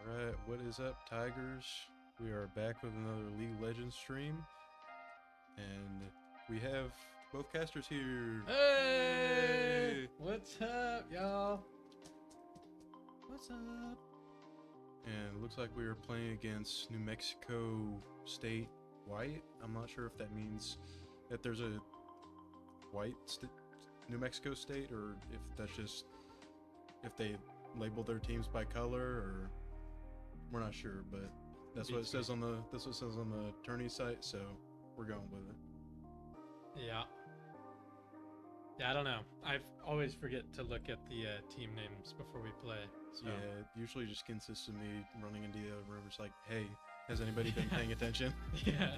Alright, what is up, Tigers? We are back with another League of Legends stream, and we have both casters here. Hey! What's up, y'all? What's up? And it looks like we are playing against New Mexico State White. I'm not sure if that means that there's a white New Mexico State, or if that's just if they label their teams by color, or we're not sure, but that's what it says on the tourney site, so we're going with it. Yeah. Yeah, I don't know. I always forget to look at the team names before we play. So. Yeah, it usually just consists of me running into the other room. It's like, hey, has anybody been paying attention? Yeah.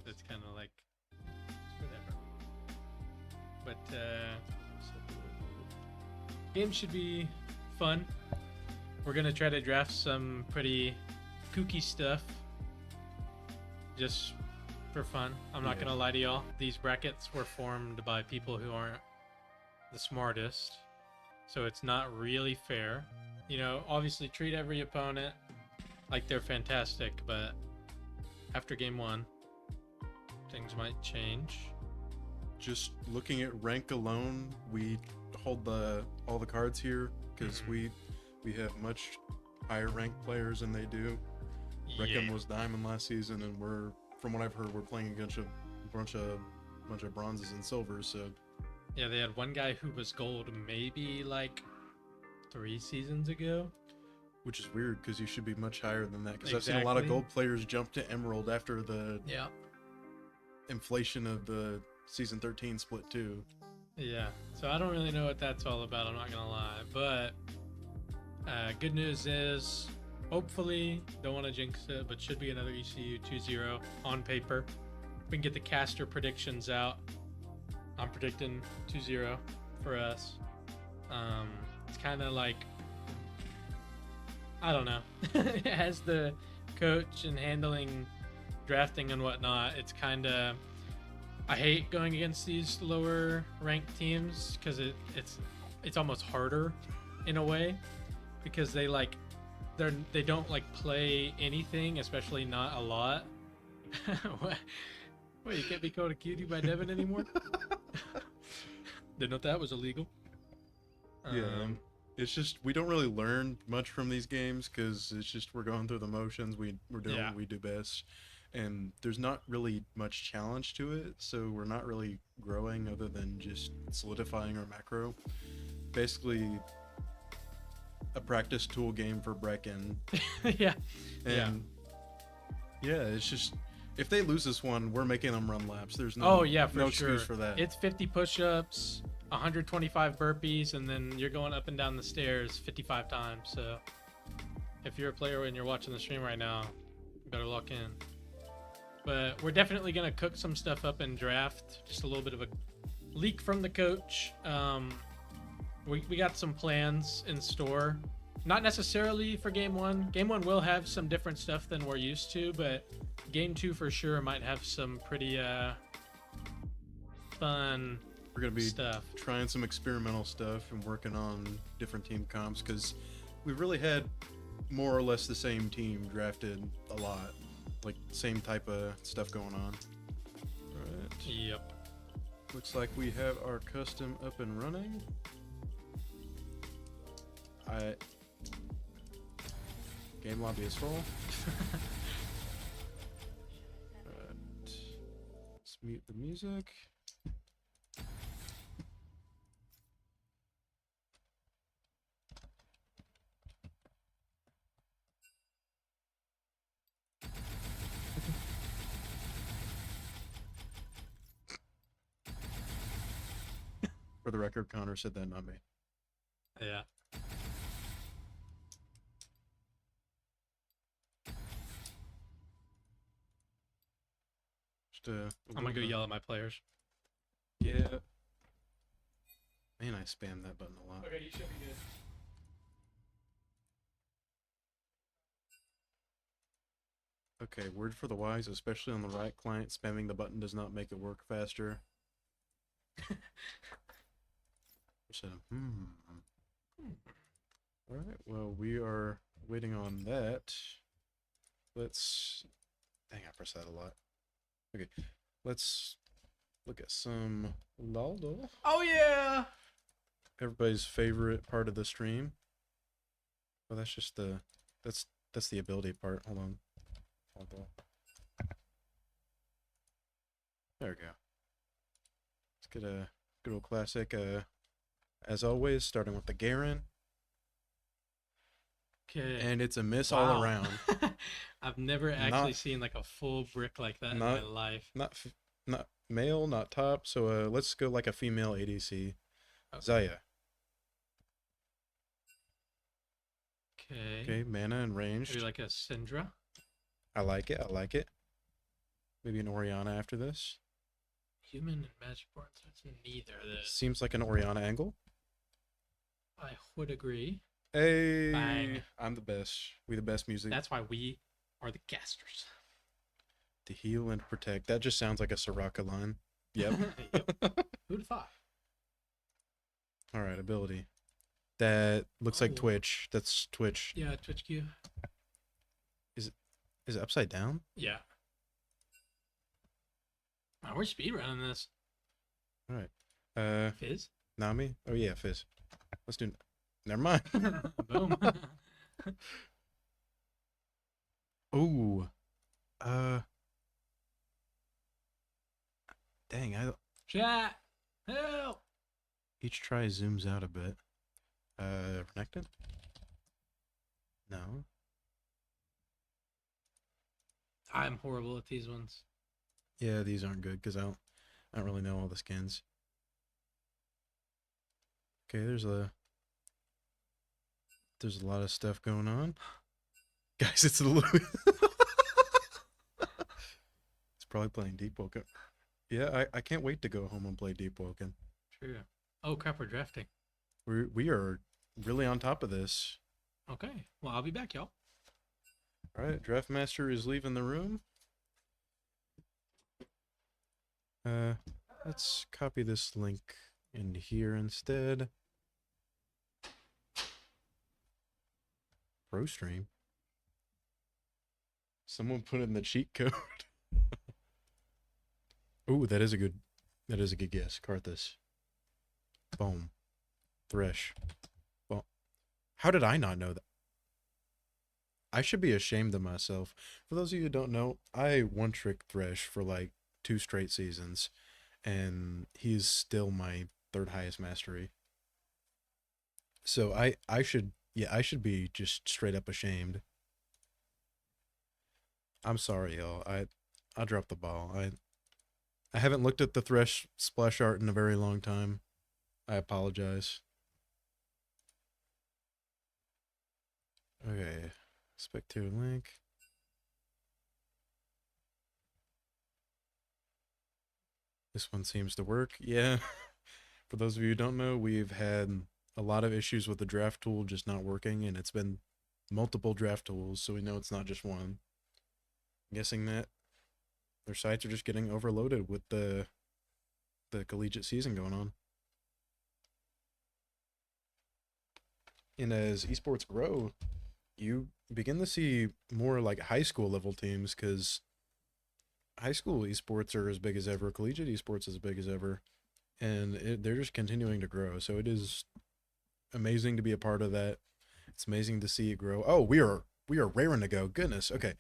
It's kind of like, whatever. But, game should be fun. We're going to try to draft some pretty kooky stuff. Just for fun. I'm not going to lie to y'all. These brackets were formed by people who aren't the smartest. So it's not really fair. You know, obviously treat every opponent like they're fantastic, but after game one, things might change. Just looking at rank alone, we hold all the cards here because we have much higher ranked players than they do. Reckham was Diamond last season, and we're, from what I've heard, we're playing against a bunch of bronzes and silvers. So yeah, they had one guy who was gold maybe like 3 seasons ago, which is weird because you should be much higher than that. Because I've seen a lot of gold players jump to emerald after the inflation of the season 13 split too. Yeah, so I don't really know what that's all about, I'm not gonna lie, but good news is, hopefully, don't want to jinx it, but should be another ECU 2-0 on paper. We can get the caster predictions out. I'm predicting 2-0 for us. It's kind of like, I don't know, as the coach and handling drafting and whatnot, it's kind of, I hate going against these lower ranked teams because it's almost harder in a way, because they don't like play anything, especially not a lot. Wait, you can't be called a cutie by Devin anymore? Didn't know that was illegal. It's just we don't really learn much from these games because it's just we're going through the motions. We're doing what we do best, and there's not really much challenge to it, so we're not really growing other than just solidifying our macro. Basically, a practice tool game for Brecken. Yeah. It's just if they lose this one, we're making them run laps. There's no excuse for that. It's 50 push-ups, 125 burpees, and then you're going up and down the stairs 55 times. So if you're a player and you're watching the stream right now, you better lock in. But we're definitely going to cook some stuff up in draft. Just a little bit of a leak from the coach. We got some plans in store. Not necessarily for game one. Game one will have some different stuff than we're used to, but game two for sure might have some pretty fun We're going to be stuff. Trying some experimental stuff and working on different team comps because we've really had more or less the same team drafted a lot. Like same type of stuff going on. Alright. Yep. Looks like we have our custom up and running. Game lobby is full. Let's mute the music. For the record, Connor said that, not me. Yeah. I'm gonna go yell at my players. Yeah. Man, I spammed that button a lot. Okay, you should be good. Okay, word for the wise, especially on the right client, spamming the button does not make it work faster. So, Alright, well, we are waiting on that, let's... Dang, I pressed that a lot. Okay, let's look at some Laldo. Oh yeah. Everybody's favorite part of the stream. Oh, that's just the... That's the ability part. Hold on. Laldo. There we go. Let's get a good old classic. As always, starting with the Garen. Okay. And it's a miss Wow. all around. I've never actually seen like a full brick like that in my life. Not male, not top. So let's go like a female ADC. Okay. Zaya. Okay. Okay, mana and ranged. Maybe like a Syndra. I like it. I like it. Maybe an Oriana after this. Human and magic born, so it's neither of those. Seems like an Oriana angle. I would agree. Hey, Bang. I'm the best. We the best music. That's why we are the casters. To heal and protect. That just sounds like a Soraka line. Yep. Yep. Who'd have thought? All right, ability. That looks like Oh. Twitch. That's Twitch. Yeah, Twitch Q. Is it upside down? Yeah. Wow, we're speedrunning this. All right. Fizz? Nami? Oh yeah, Fizz. Let's do... Never mind. Boom. Ooh. Dang, Chat. Help. each try zooms out a bit. Renekton? No. I'm horrible at these ones. Yeah, these aren't good because I don't really know all the skins. Okay, there's a lot of stuff going on. Guys, it's the Louis. It's probably playing Deep Woken. Yeah, I can't wait to go home and play Deep Woken. True. Oh crap, we're drafting. We are really on top of this. Okay. Well, I'll be back, y'all. All right, Draft Master is leaving the room. Let's copy this link in here instead. Pro stream. Someone put in the cheat code. Ooh, that is a good guess. Karthus. Boom. Thresh. Well, how did I not know that? I should be ashamed of myself. For those of you who don't know, I one-trick Thresh for like 2 straight seasons, and he's still my 3rd highest mastery. So I should be just straight up ashamed. I'm sorry, y'all. I dropped the ball. I haven't looked at the Thresh splash art in a very long time. I apologize. Okay. Spectator link. This one seems to work. Yeah. For those of you who don't know, we've had a lot of issues with the draft tool just not working, and it's been multiple draft tools, so we know it's not just one. I'm guessing that their sites are just getting overloaded with the collegiate season going on. And as esports grow, you begin to see more like high school level teams, because high school esports are as big as ever, collegiate esports is as big as ever, and they're just continuing to grow. So it is amazing to be a part of that. It's amazing to see it grow. Oh, we are raring to go. Goodness. Okay.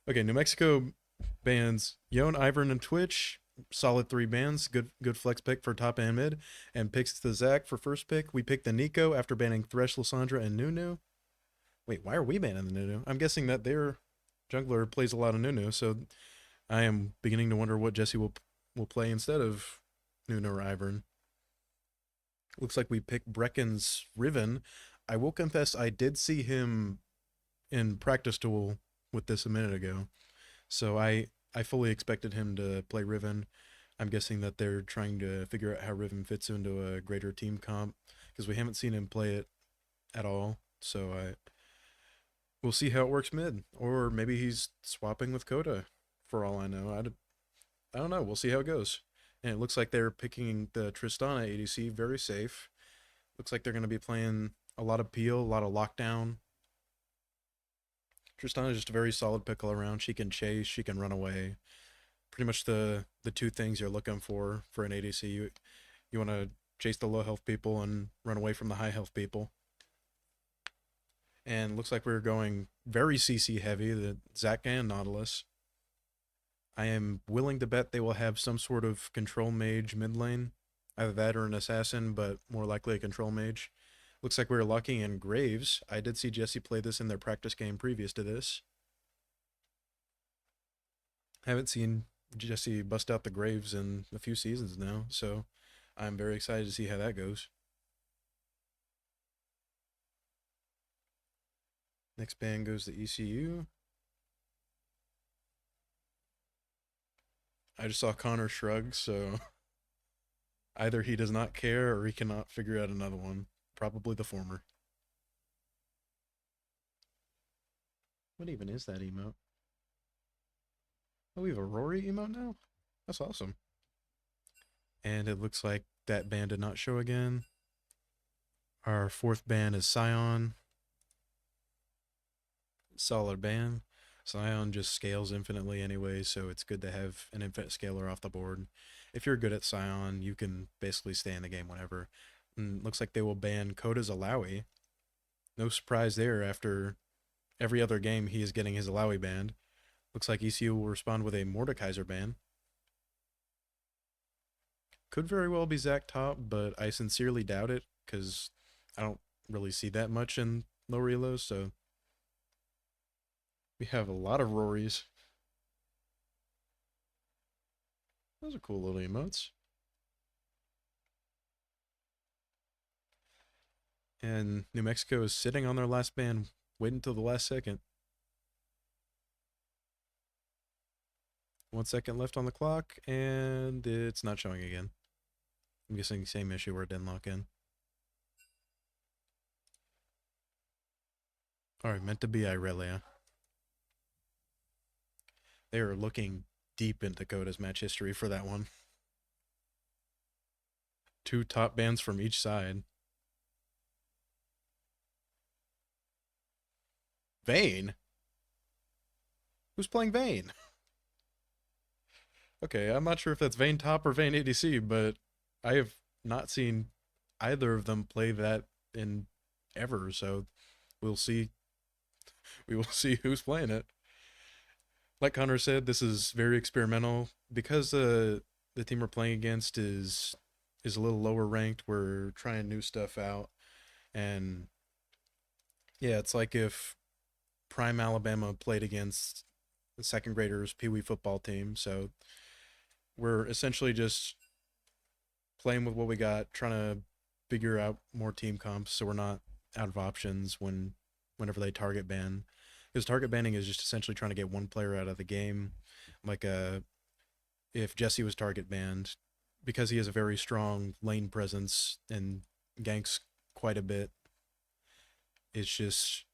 Okay, New Mexico bans Yon, Ivern, and Twitch. Solid 3 bans. Good flex pick for top and mid. And picks the Zach for first pick. We picked the Nico after banning Thresh, Lysandra, and Nunu. Wait, why are we banning the Nunu? I'm guessing that their jungler plays a lot of Nunu, so I am beginning to wonder what Jesse will play instead of Nunu or Ivern. Looks like we picked Brecken's Riven. I will confess I did see him in practice duel with this a minute ago, so I fully expected him to play Riven. I'm guessing that they're trying to figure out how Riven fits into a greater team comp, because we haven't seen him play it at all. So we'll see how it works mid, or maybe he's swapping with Coda. For all I know, I don't know. We'll see how it goes. And it looks like they're picking the Tristana ADC very safe. Looks like they're going to be playing a lot of peel, a lot of lockdown. Tristana is just a very solid pick all around. She can chase, she can run away. Pretty much the two things you're looking for an ADC. You want to chase the low health people and run away from the high health people. And looks like we're going very CC heavy, the Zac and Nautilus. I am willing to bet they will have some sort of control mage mid lane. Either that or an assassin, but more likely a control mage. Looks like we're lucky in Graves. I did see Jesse play this in their practice game previous to this. Haven't seen Jesse bust out the Graves in a few seasons now, so I'm very excited to see how that goes. Next ban goes to ECU. I just saw Connor shrug, so either he does not care or he cannot figure out another one. Probably the former. What even is that emote? Oh, we have a Rory emote now? That's awesome. And it looks like that ban did not show again. Our fourth ban is Scion. Solid ban. Scion just scales infinitely anyway, so it's good to have an infinite scaler off the board. If you're good at Scion, you can basically stay in the game whenever. And looks like they will ban Koda's Alawi. No surprise there after every other game he is getting his Alawi banned. Looks like ECU will respond with a Mordekaiser ban. Could very well be Zac top, but I sincerely doubt it, because I don't really see that much in lower elos, so we have a lot of Rorys. Those are cool little emotes. And New Mexico is sitting on their last ban, waiting until the last second. 1 second left on the clock, and it's not showing again. I'm guessing same issue where it didn't lock in. Alright, meant to be Irelia. They are looking deep into Koda's match history for that one. 2 top bans from each side. Vayne? Who's playing Vayne? Okay, I'm not sure if that's Vayne top or Vayne ADC, but I have not seen either of them play that in ever, so we'll see. We will see who's playing it. Like Connor said, this is very experimental because the team we're playing against is a little lower ranked. We're trying new stuff out, and yeah, it's like if Prime Alabama played against the second graders Pee Wee football team. So we're essentially just playing with what we got, trying to figure out more team comps so we're not out of options whenever they target ban. Because target banning is just essentially trying to get one player out of the game. Like if Jesse was target banned, because he has a very strong lane presence and ganks quite a bit, it's just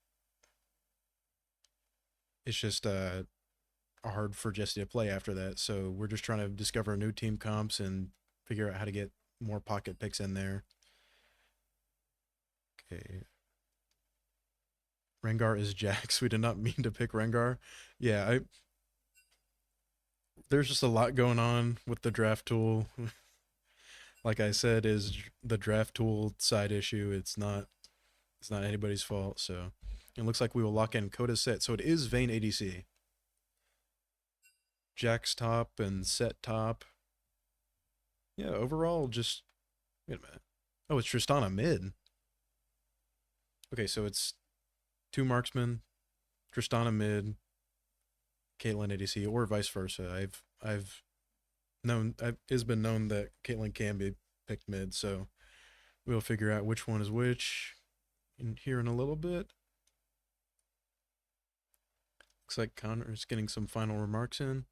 hard for Jesse to play after that. So we're just trying to discover new team comps and figure out how to get more pocket picks in there. Okay. Rengar is Jax. We did not mean to pick Rengar. Yeah, there's just a lot going on with the draft tool. Like I said, is the draft tool side issue. It's not anybody's fault. So it looks like we will lock in Koda's set. So it is Vayne ADC. Jax top and set top. Yeah, overall, just wait a minute. Oh, it's Tristana mid. Okay, so it's 2 marksmen, Tristana mid, Caitlyn ADC, or vice versa. It's been known that Caitlyn can be picked mid, so we'll figure out which one is which in here in a little bit. Looks like Connor's getting some final remarks in.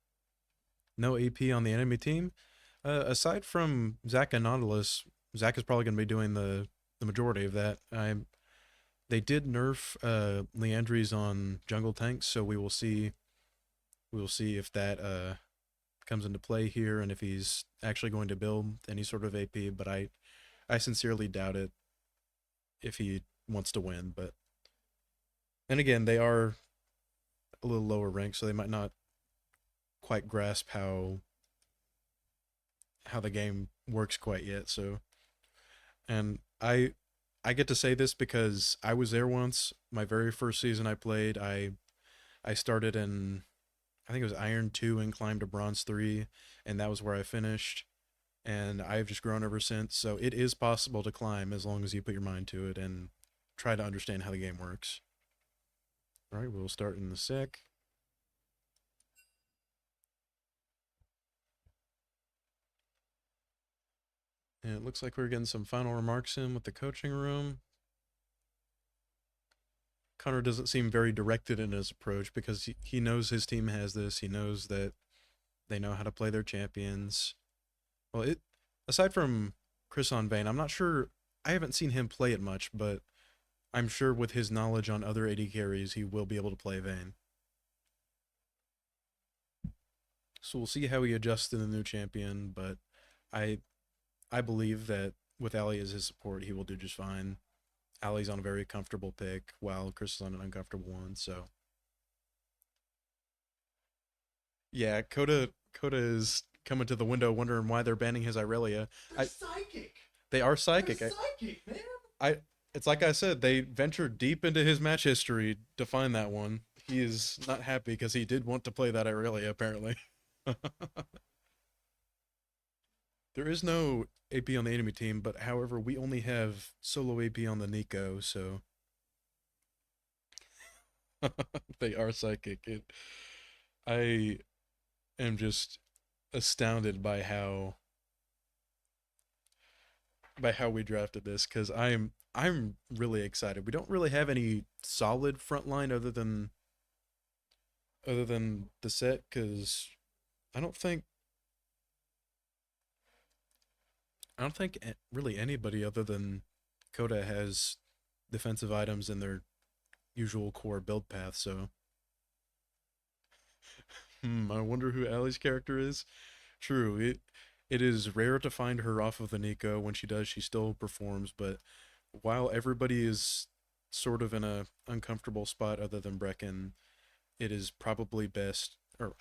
No AP on the enemy team. Aside from Zac and Nautilus, Zac is probably going to be doing the majority of that. They did nerf Leandries on jungle tanks, so we will see if that comes into play here and if he's actually going to build any sort of AP. But I sincerely doubt it if he wants to win. But then again, they are a little lower ranked, so they might not quite grasp how the game works quite yet. So, and I get to say this because I was there once. My very first season I played, I started in, I think it was Iron 2 and climbed to Bronze 3, and that was where I finished. And I've just grown ever since. So it is possible to climb as long as you put your mind to it and try to understand how the game works. All right, we'll start in a sec. And it looks like we're getting some final remarks in with the coaching room. Connor doesn't seem very directed in his approach because he knows his team has this. He knows that they know how to play their champions. Well, aside from Chris on Vayne, I'm not sure. I haven't seen him play it much, but I'm sure with his knowledge on other AD carries, he will be able to play Vayne. So we'll see how he adjusts to the new champion, but I I believe that with Ali as his support, he will do just fine. Ali's on a very comfortable pick, while Chris is on an uncomfortable one. So yeah, Coda is coming to the window, wondering why they're banning his Irelia. They're psychic. They are psychic. They're psychic, man. It's like I said, they ventured deep into his match history to find that one. He is not happy because he did want to play that Irelia, apparently. There is no AP on the enemy team, but however, we only have solo AP on the Nico, so they are psychic. I am just astounded by how we drafted this because I'm really excited. We don't really have any solid front line other than the set because I don't think really anybody other than Coda has defensive items in their usual core build path. So, I wonder who Allie's character is. True, it is rare to find her off of the Nico. When she does, she still performs. But while everybody is sort of in a uncomfortable spot other than Brecken, it is probably best. Or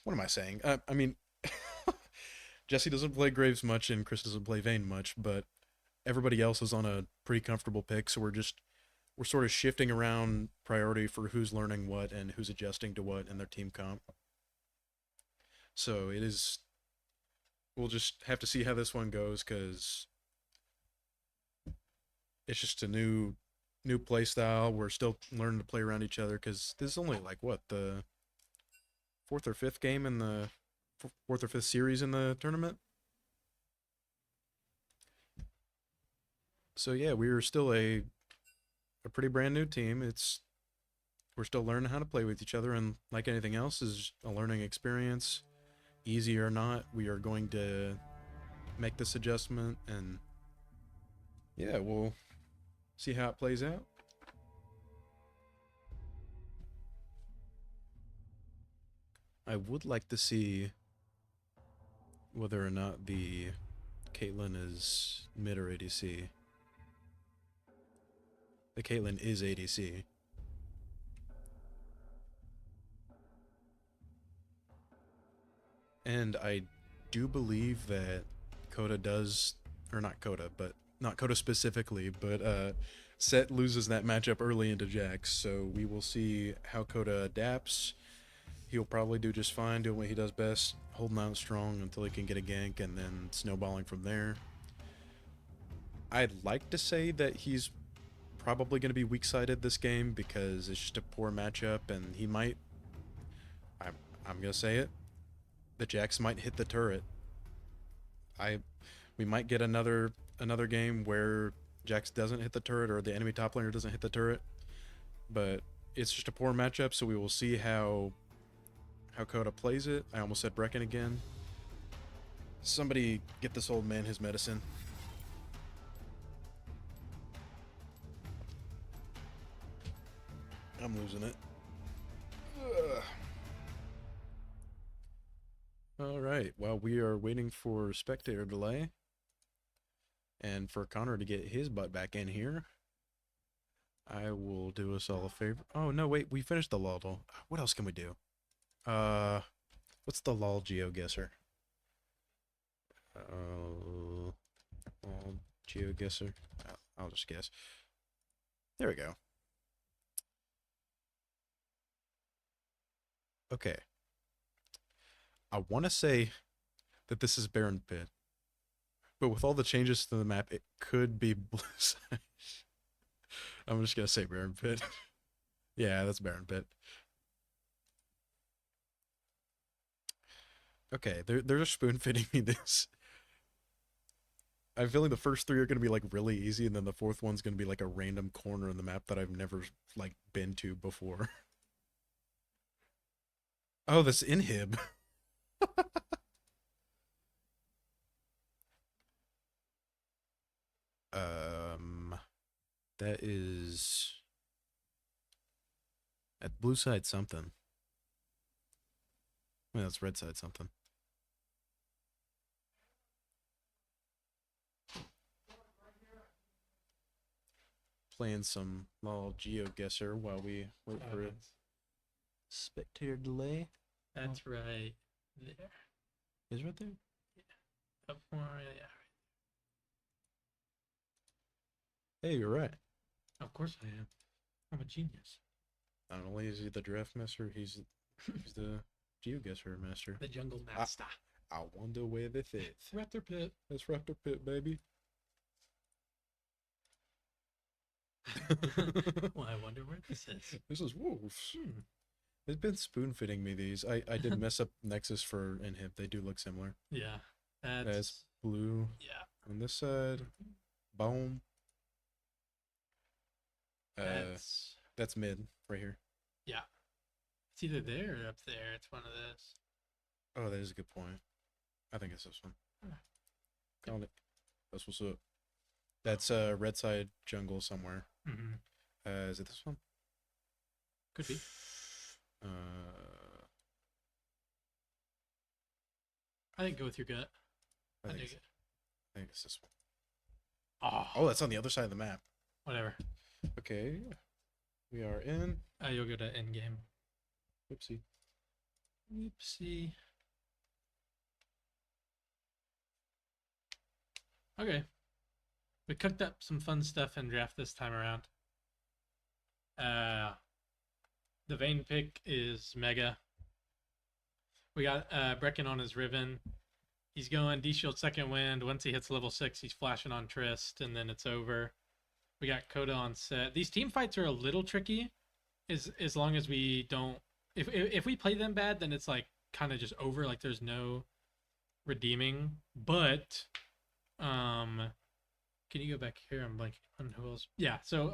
what am I saying? I mean, Jesse doesn't play Graves much, and Chris doesn't play Vayne much, but everybody else is on a pretty comfortable pick. So we're sort of shifting around priority for who's learning what and who's adjusting to what in their team comp. So it is. We'll just have to see how this one goes because it's just a new play style. We're still learning to play around each other because this is only like what, the fourth or fifth game in the fourth or fifth series in the tournament. So yeah, we are still a pretty brand new team. We're still learning how to play with each other, and like anything else, is a learning experience. Easy or not, we are going to make this adjustment, and yeah, we'll see how it plays out. I would like to see whether or not the Caitlyn is mid or ADC. The Caitlyn is ADC. And I do believe that Coda does, or not Coda, but not Coda specifically, but Set loses that matchup early into Jax, so we will see how Coda adapts. He'll probably do just fine, doing what he does best, holding out strong until he can get a gank, and then snowballing from there. I'd like to say that he's probably going to be weak-sided this game because it's just a poor matchup, and he might, I'm going to say it, the Jax might hit the turret. We might get another game where Jax doesn't hit the turret or the enemy top laner doesn't hit the turret, but it's just a poor matchup, so we will see how Coda plays it. I almost said Brecken again. Somebody get this old man his medicine. I'm losing it. Ugh. All right, while we are waiting for spectator delay and for Connor to get his butt back in here, I will do us all a favor. Oh, no, wait. We finished the lol. What else can we do? What's the lol GeoGuessr? Lol GeoGuessr. I'll just guess. There we go. Okay. I want to say that this is Barren Pit. But with all the changes to the map, it could be Blue Side. I'm just going to say Barren Pit. Yeah, that's Barren Pit. Okay, they're just spoon-fitting me this. I'm feeling the first three are going to be, like, really easy, and then the fourth one's going to be, like, a random corner in the map that I've never, like, been to before. Oh, this inhib. That is at blue side something. Well, that's red side something. Playing some little GeoGuessr while we wait for it. Spectator delay. That's right there. Is right there? Up more, yeah. Hey, you're right. Of course I am. I'm a genius. Not only is he the draft master, he's the GeoGuessr master. The jungle master. I wonder where this is. Raptor Pit. That's Raptor Pit, baby. Well, I wonder where this is. This is wolves. They've been spoon fitting me these. I did mess up Nexus for Inhib. They do look similar. Yeah. That's blue. Yeah. On this side, boom. That's mid right here. Yeah. It's either there or up there. It's one of those. Oh, that is a good point. I think it's this one. Called it. That's what's up. That's red side jungle somewhere. Mm-hmm. Is it this one? Could be. I think go with your gut. I dig it. I think it's this one. Oh, that's on the other side of the map. Whatever. Okay. We are in. You'll go to end game. Whoopsie. Whoopsie. Okay. We cooked up some fun stuff in draft this time around. The Vayne pick is mega. We got Brecken on his Riven. He's going D-Shield second wind. Once he hits level 6, he's flashing on Trist, and then it's over. We got Coda on set. These team fights are a little tricky, as long as we don't. If we play them bad, then it's like kind of just over. Like there's no redeeming. But, can you go back here? I'm blanking on who else. Yeah. So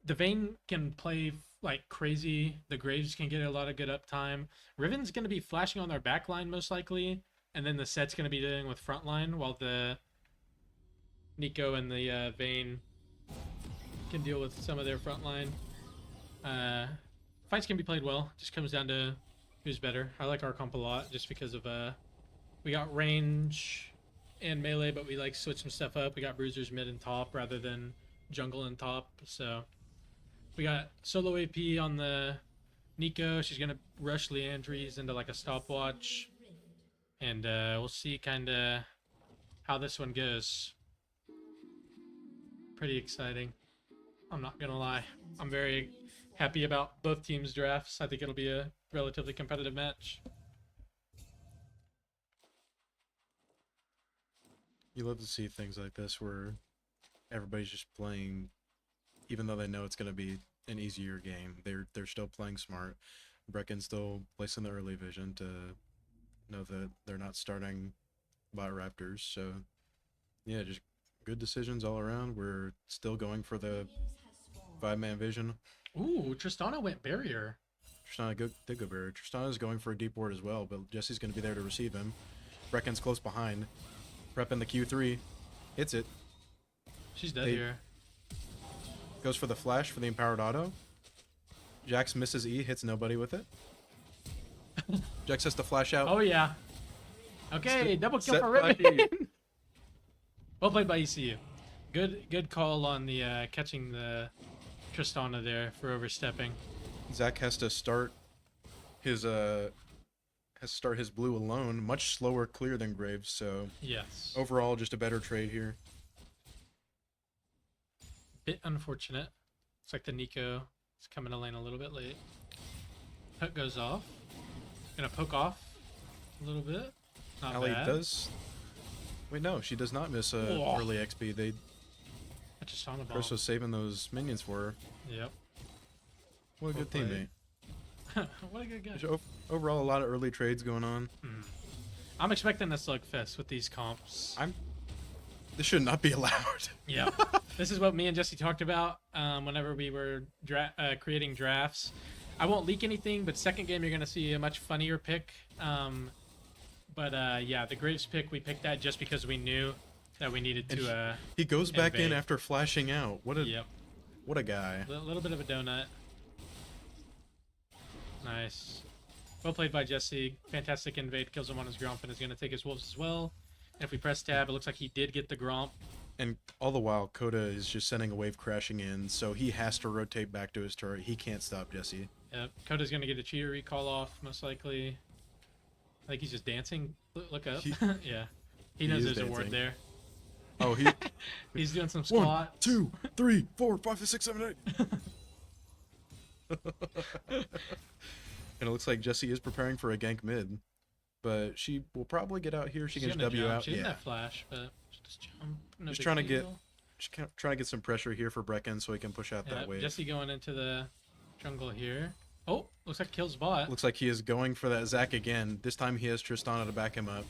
the Vayne can play like crazy. The Graves can get a lot of good uptime. Riven's gonna be flashing on their back line most likely, and then the set's gonna be dealing with front line while the Nico and the Vayne can deal with some of their front line. Fights can be played well. Just comes down to who's better. I like our comp a lot just because of we got range and melee, but we like switch some stuff up. We got bruisers mid and top rather than jungle and top. So we got solo AP on the Nico. She's gonna rush Leandries into like a stopwatch, and we'll see kind of how this one goes. Pretty exciting. I'm not gonna lie. I'm very happy about both teams' drafts. I think it'll be a relatively competitive match. You love to see things like this where everybody's just playing, even though they know it's going to be an easier game. They're still playing smart. Brecken's still placing the early vision to know that they're not starting bot Raptors. So, yeah, just good decisions all around. We're still going for the 5-man vision. Ooh, Tristana went barrier. Tristana did go barrier. Tristana's going for a deep ward as well, but Jesse's going to be there to receive him. Brecken's close behind. Prepping the Q3. Hits it. She's dead here. Goes for the flash for the empowered auto. Jax misses E, hits nobody with it. Jax has to flash out. Oh, yeah. Okay, double kill for Riven. Well played by ECU. Good call on the catching the Tristana there for overstepping. Zach has to start his blue alone, much slower clear than Graves, so Yes. overall just a better trade here. Bit unfortunate. Looks like the Nico is coming to lane a little bit late. Hook goes off. Gonna poke off a little bit. Not Allie bad. does. Wait, no, she does not miss a Whoa. early XP. I just on the ball. Chris was saving those minions for her. Yep. What a Well good played. teammate. What a good guy. There's overall, a lot of early trades going on. I'm expecting a slugfest with these comps. This should not be allowed. Yeah. This is what me and Jesse talked about whenever we were creating drafts. I won't leak anything, but second game you're going to see a much funnier pick. Yeah, the Graves pick, we picked that just because we knew that we needed And to... He goes back in invade. after flashing out. What a Yep. what a guy. A little bit of a donut. Nice. Well played by Jesse. Fantastic invade. Kills him on his Gromp and is going to take his wolves as well. And if we press tab, it looks like he did get the Gromp. And all the while, Coda is just sending a wave crashing in, so he has to rotate back to his turret. He can't stop Jesse. Yep. Coda's going to get a cheater recall off, most likely. I think he's just dancing. Look up. Yeah. He knows is there's a ward dancing. there. Oh, he He's doing some 1, squats. 2, 3, 4, 5, 6, 7, 8. And it looks like Jesse is preparing for a gank mid, but she will probably get out here. She She's can just gonna W jump. out. She didn't Yeah, have flash, but just jump. No Just big trying to get- deal. trying to get some pressure here for Brecken so he can push out that Yep, wave. Jesse going into the jungle here. Oh, looks like kills bot. Looks like he is going for that Zac again. This time he has Tristana to back him up.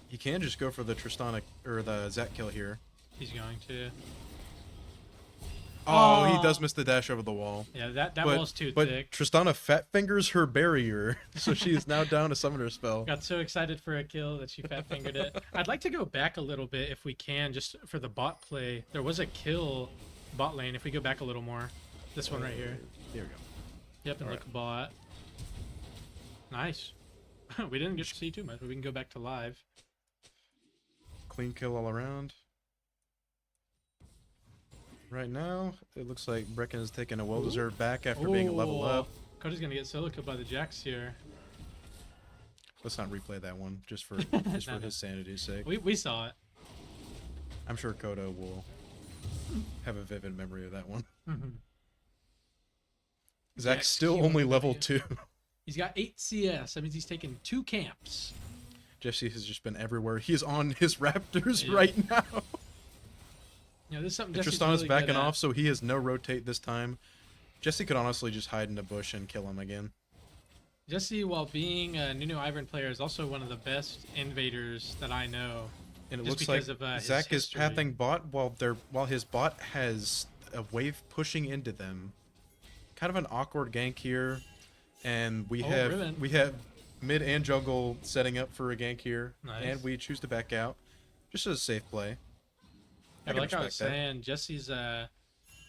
He can just go for the Tristana or the Zac kill here. He's going to. Oh, he Oh. does miss the dash over the wall. Yeah, that but, wall's too but thick. Tristana fat fingers her barrier, so she is now down to summoner spell. Got so excited for a kill that she fat fingered it. I'd like to go back a little bit if we can, just for the bot play. There was a kill bot lane. If we go back a little more, this one right here. Here we go. Yep, and All look bot. Nice. We didn't get to see too much, but we can go back to live. Clean kill all around. Right now, it looks like Brecken is taking a well-deserved back after being a level up. Cody's gonna get solo killed by the Jacks here. Let's not replay that one, just for No. his sanity's sake. We saw it. I'm sure Kodo will have a vivid memory of that one. Zach's Jax, still he only won the level W. 2. He's got 8 CS. That means he's taken 2 camps. Jesse has just been everywhere. He is on his Raptors Yeah. right now. You know, this is something And Jesse's Tristana's really backing good at. off, so he has no rotate this time. Jesse could honestly just hide in a bush and kill him again. Jesse, while being a Nunu Ivern player, is also one of the best invaders that I know. And it Just looks like because of, his Zach is history. pathing bot while his bot has a wave pushing into them. Kind of an awkward gank here, and we Oh, have Riven. mid and jungle setting up for a gank here, Nice. and we choose to back out, just as a safe play. Yeah, can like I was respect that. saying, Jesse's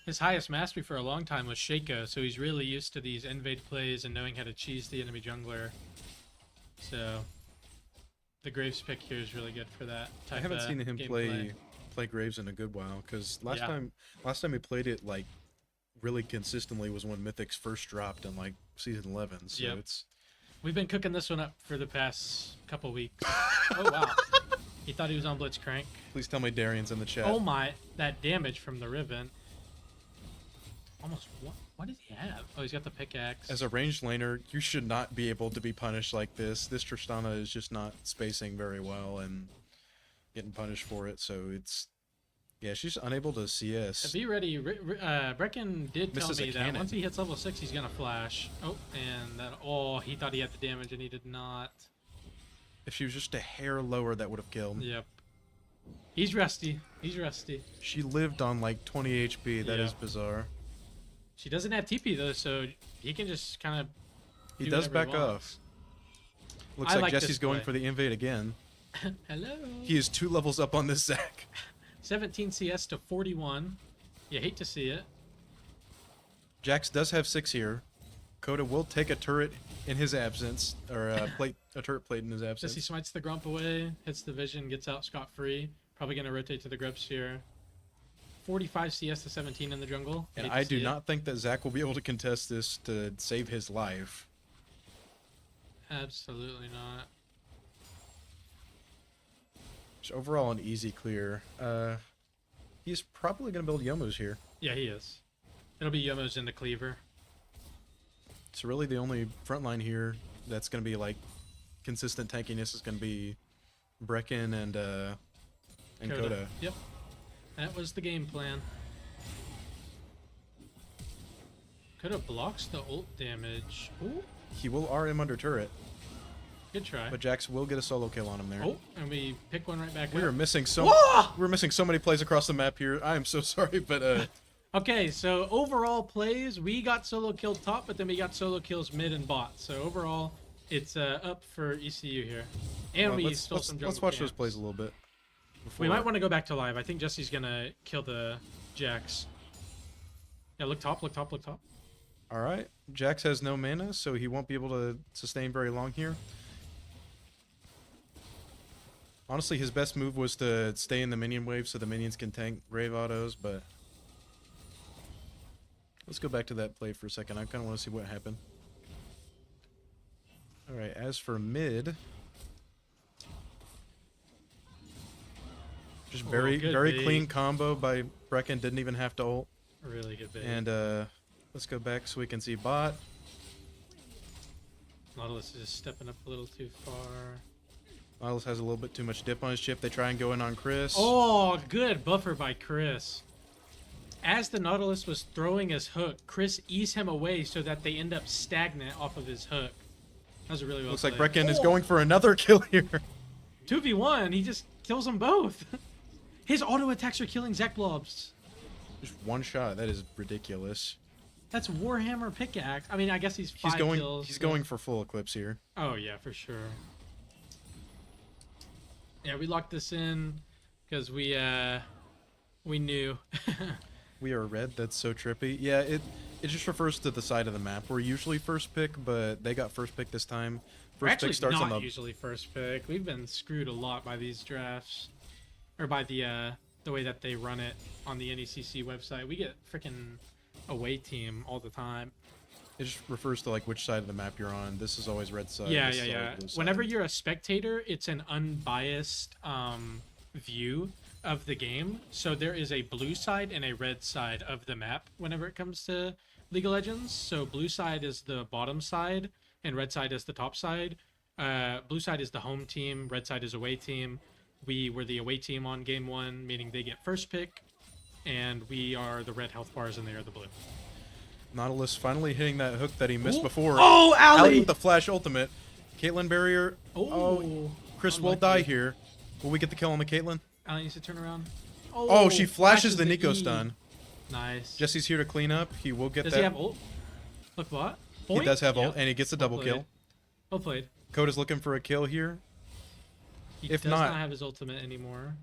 his highest mastery for a long time was Shaco, so he's really used to these invade plays and knowing how to cheese the enemy jungler. So the Graves pick here is really good for that type I haven't of seen him gameplay. play Graves in a good while, because last Yeah. time he played it like really consistently was when Mythics first dropped in like season 11. So Yep. it's We've been cooking this one up for the past couple weeks. Oh wow, he thought he was on Blitzcrank. please tell me Darian's in the chat. Oh my, that damage from the Riven. Almost what did he have? Oh, he's got the pickaxe. As a ranged laner, you should not be able to be punished like this. This Tristana is just not spacing very well and getting punished for it, so it's... Yeah, she's unable to CS. Be ready. Brecken did tell Misses a me that cannon. once he hits level 6, he's gonna flash. Oh, and that. Oh, he thought he had the damage and he did not. If she was just a hair lower, that would have killed. Yep. He's rusty. He's rusty. She lived on like 20 HP. That Yeah. is bizarre. She doesn't have TP though, so he can just kind of. He does back off. Looks like Jesse's this going play. for the invade again. Hello. He is 2 levels up on this Zac. 17 CS to 41. You hate to see it. Jax does have 6 here. Coda will take a turret in his absence, or a turret plate in his absence. Jesse smites the Grump away, hits the Vision, gets out scot-free. Probably going to rotate to the Grubs here. 45 CS to 17 in the jungle. And Hate to I do see it. not think that Zach will be able to contest this to save his life. Absolutely not. Just overall an easy clear. He's probably going to build Yomos here. Yeah, he is. It'll be Yomo's into Cleaver. It's really the only front line here that's going to be like consistent tankiness is going to be Brecken and Coda. Yep. That was the game plan. Coda blocks the ult damage. Ooh, He will RM under turret, good try. but Jax will get a solo kill on him there. Oh, and we pick one right back We up. are missing so Whoa! we're missing so many plays across the map here. I am so sorry, but Okay, so overall plays, we got solo killed top, but then we got solo kills mid and bot. So overall, it's up for ECU here. And well, we let's, stole some jungle let's watch those camps. plays a little bit. We before- might want to go back to live. I think Jesse's gonna kill the Jax. Yeah, look top, look top, look top. All right, Jax has no mana, so he won't be able to sustain very long here. Honestly, his best move was to stay in the minion wave so the minions can tank grave autos, but let's go back to that play for a second. I kind of want to see what happened. All right, as for mid, just Oh, very good very bait. clean combo by Brecken. Didn't even have to ult. Really good bait. And let's go back so we can see bot. Nautilus is just stepping up a little too far. Nautilus has a little bit too much dip on his chip. They try and go in on Chris. Oh, good buffer by Chris. As the Nautilus was throwing his hook, Chris eased him away so that they end up stagnant off of his hook. That was a really well Looks like played. Brecken is going for another kill here. 2v1, he just kills them both. His auto attacks are killing Zek blobs. Just one shot. That is ridiculous. That's Warhammer pickaxe. I mean, I guess he's He's 5 going. kills. He's so- going for full eclipse here. Oh yeah, for sure. Yeah, we locked this in because we knew. We are red. That's so trippy. Yeah, it just refers to the side of the map. We're usually first pick, but they got first pick this time. We're First actually pick starts not on the. usually first pick. We've been screwed a lot by these drafts, or by the way that they run it on the NECC website. We get freaking away team all the time. It just refers to like which side of the map you're on. This is always red side. Yeah, this yeah, is always yeah. blue side. Whenever you're a spectator, it's an unbiased view of the game. So there is a blue side and a red side of the map whenever it comes to League of Legends. So blue side is the bottom side and red side is the top side. Blue side is the home team, red side is away team. We were the away team on game 1, meaning they get first pick, and we are the red health bars and they are the blue. Nautilus finally hitting that hook that he missed before. Oh, Alley Alley! with the flash ultimate. Caitlyn barrier. Oh, Chris will unlucky. die here. Will we get the kill on the Caitlyn? Alley needs to turn around. Oh, she flashes the Nico E. stun. Nice. Jesse's here to clean up. He will get Does that. he have ult? Look what? He does have ult, Yep. and he gets a double Well kill. played. Well played. Coda's looking for a kill here. He If does not- not have his ultimate anymore.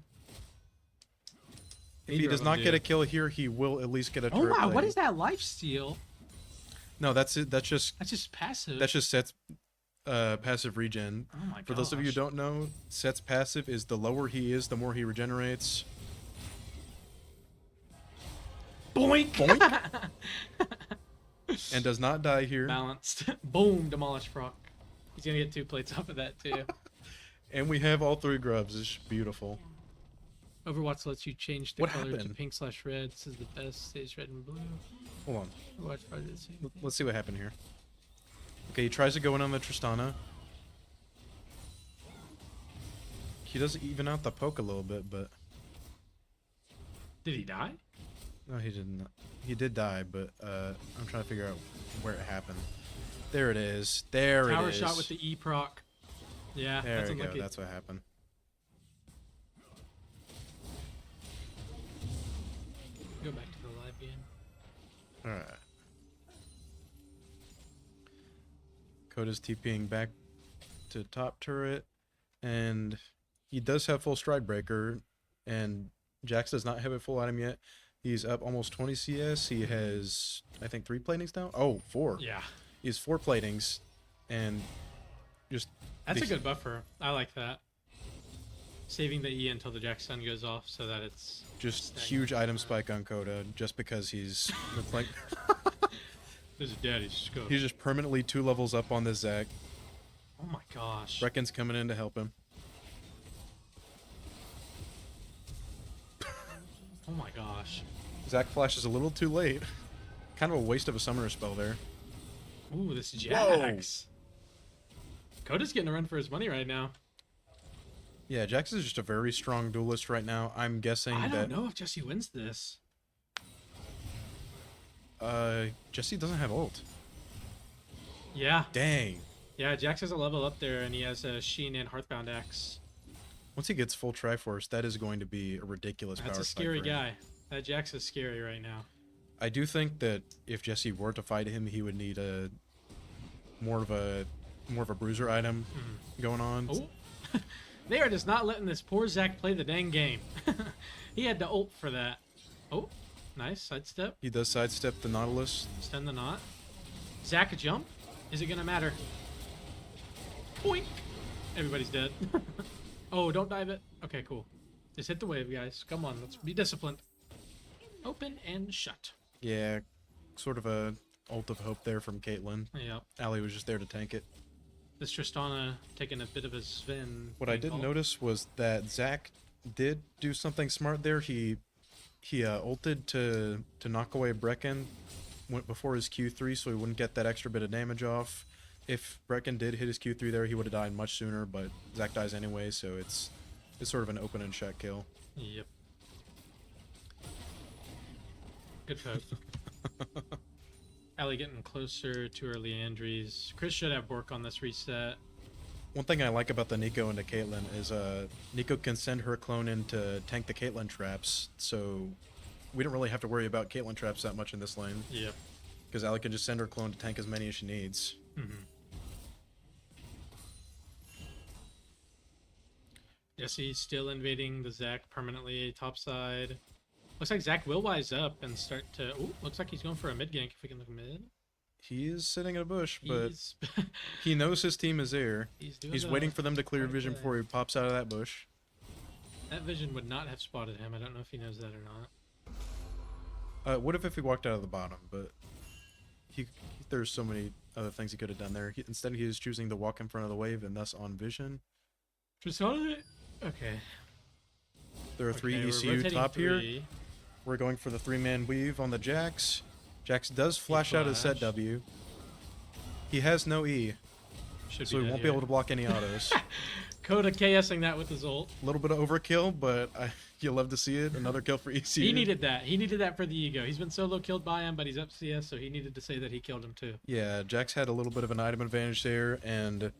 If he Neither does of them not get do. a kill here, he will at least get a Oh turret wow, what plate. is that life steal? No, that's it. That's just That's just passive. sets passive regen. Oh my god. For those of you who don't know, Set's passive is the lower he is, the more he regenerates. Boink! Boink. And does not die here. Balanced. Boom, demolish Proc. He's gonna get 2 plates off of that too. And we have all 3 grubs. It's beautiful. Overwatch lets you change the What color to happened? pink/red. This is the best. Stays red and blue. Hold on. Overwatch probably did the same thing. Let's see what happened here. Okay, he tries to go in on the Tristana. He does even out the poke a little bit, but Did he die? no, he didn't. He did die, but I'm trying to figure out where it happened. There it is. There Tower it is. shot with the E proc. Yeah, There that's we go. unlucky. That's what happened. Go back to the live game. All right. Coda's TPing back to top turret, and he does have full stride breaker, and Jax does not have a full item yet. He's up almost 20 CS. He has, I think, 3 platings now. Oh, 4. Yeah. He has 4 platings, and just That's a the- good buffer. I like that. Saving the E until the Jack stun goes off so that it's just stagnant. huge item spike on Coda just because he's like This is daddy's scope. he's just permanently 2 levels up on this Zac. Oh my gosh. Brecken's coming in to help him. Oh my gosh. Zac flashes a little too late. Kind of a waste of a summoner spell there. Ooh, this Jax. Coda's getting a run for his money right now. Yeah, Jax is just a very strong duelist right now. I'm guessing I that don't know if Jesse wins this. Jesse doesn't have ult. Yeah. Dang. Yeah, Jax has a level up there, and he has a Sheen and Hearthbound Axe. Once he gets full Triforce, that is going to be a ridiculous power That's a spike scary for him. guy. That Jax is scary right now. I do think that if Jesse were to fight him, he would need a more of a bruiser item going on. Oh. They are just not letting this poor Zac play the dang game. He had to ult for that. Oh, nice. Sidestep. He does sidestep the Nautilus. Stun the knot. Zac a jump? Is it going to matter? Boink! Everybody's dead. Oh, don't dive it. Okay, cool. Just hit the wave, guys. Come on, let's be disciplined. Open and shut. Yeah, sort of a ult of hope there from Caitlyn. Yep. Ali was just there to tank it. This Tristana taking a bit of a Sven. What I did notice was that Zac did do something smart there. He ulted to knock away Brecken went before his Q3, so he wouldn't get that extra bit of damage off. If Brecken did hit his Q3 there, he would have died much sooner, but Zac dies anyway, so it's sort of an open and shut kill. Yep. Good poke. Allie getting closer to her Leandries. Chris should have work on this reset. One thing I like about the Nico into Caitlyn is Nico can send her clone in to tank the Caitlyn traps, so we don't really have to worry about Caitlyn traps that much in this lane. Yep. Because Ali can just send her clone to tank as many as she needs. Jesse's still invading the Zac permanently topside. Looks like Zac will wise up and start to... Ooh, looks like he's going for a mid gank if we can look mid. He is sitting in a bush, but He's, he knows his team is there. he's Waiting for them to clear hard vision play. before he pops out of that bush. That vision would not have spotted him. I don't know if he knows that or not. What if he walked out of the bottom? But there's so many other things he could have done there. Instead, he is choosing to walk in front of the wave and thus on vision. Tristana? Okay. There are 3 Okay, we're ECU rotating top here. 3. We're going for the 3-man weave on the Jax. Jax does flash out his set flashed. W. He has no E, Should so he dead won't be here. able to block any autos. Coda KSing that with his ult. A little bit of overkill, but you love to see it. Another kill for ECU. He needed that. He needed that for the ego. He's been solo killed by him, but he's up CS, so he needed to say that he killed him too. Yeah, Jax had a little bit of an item advantage there, and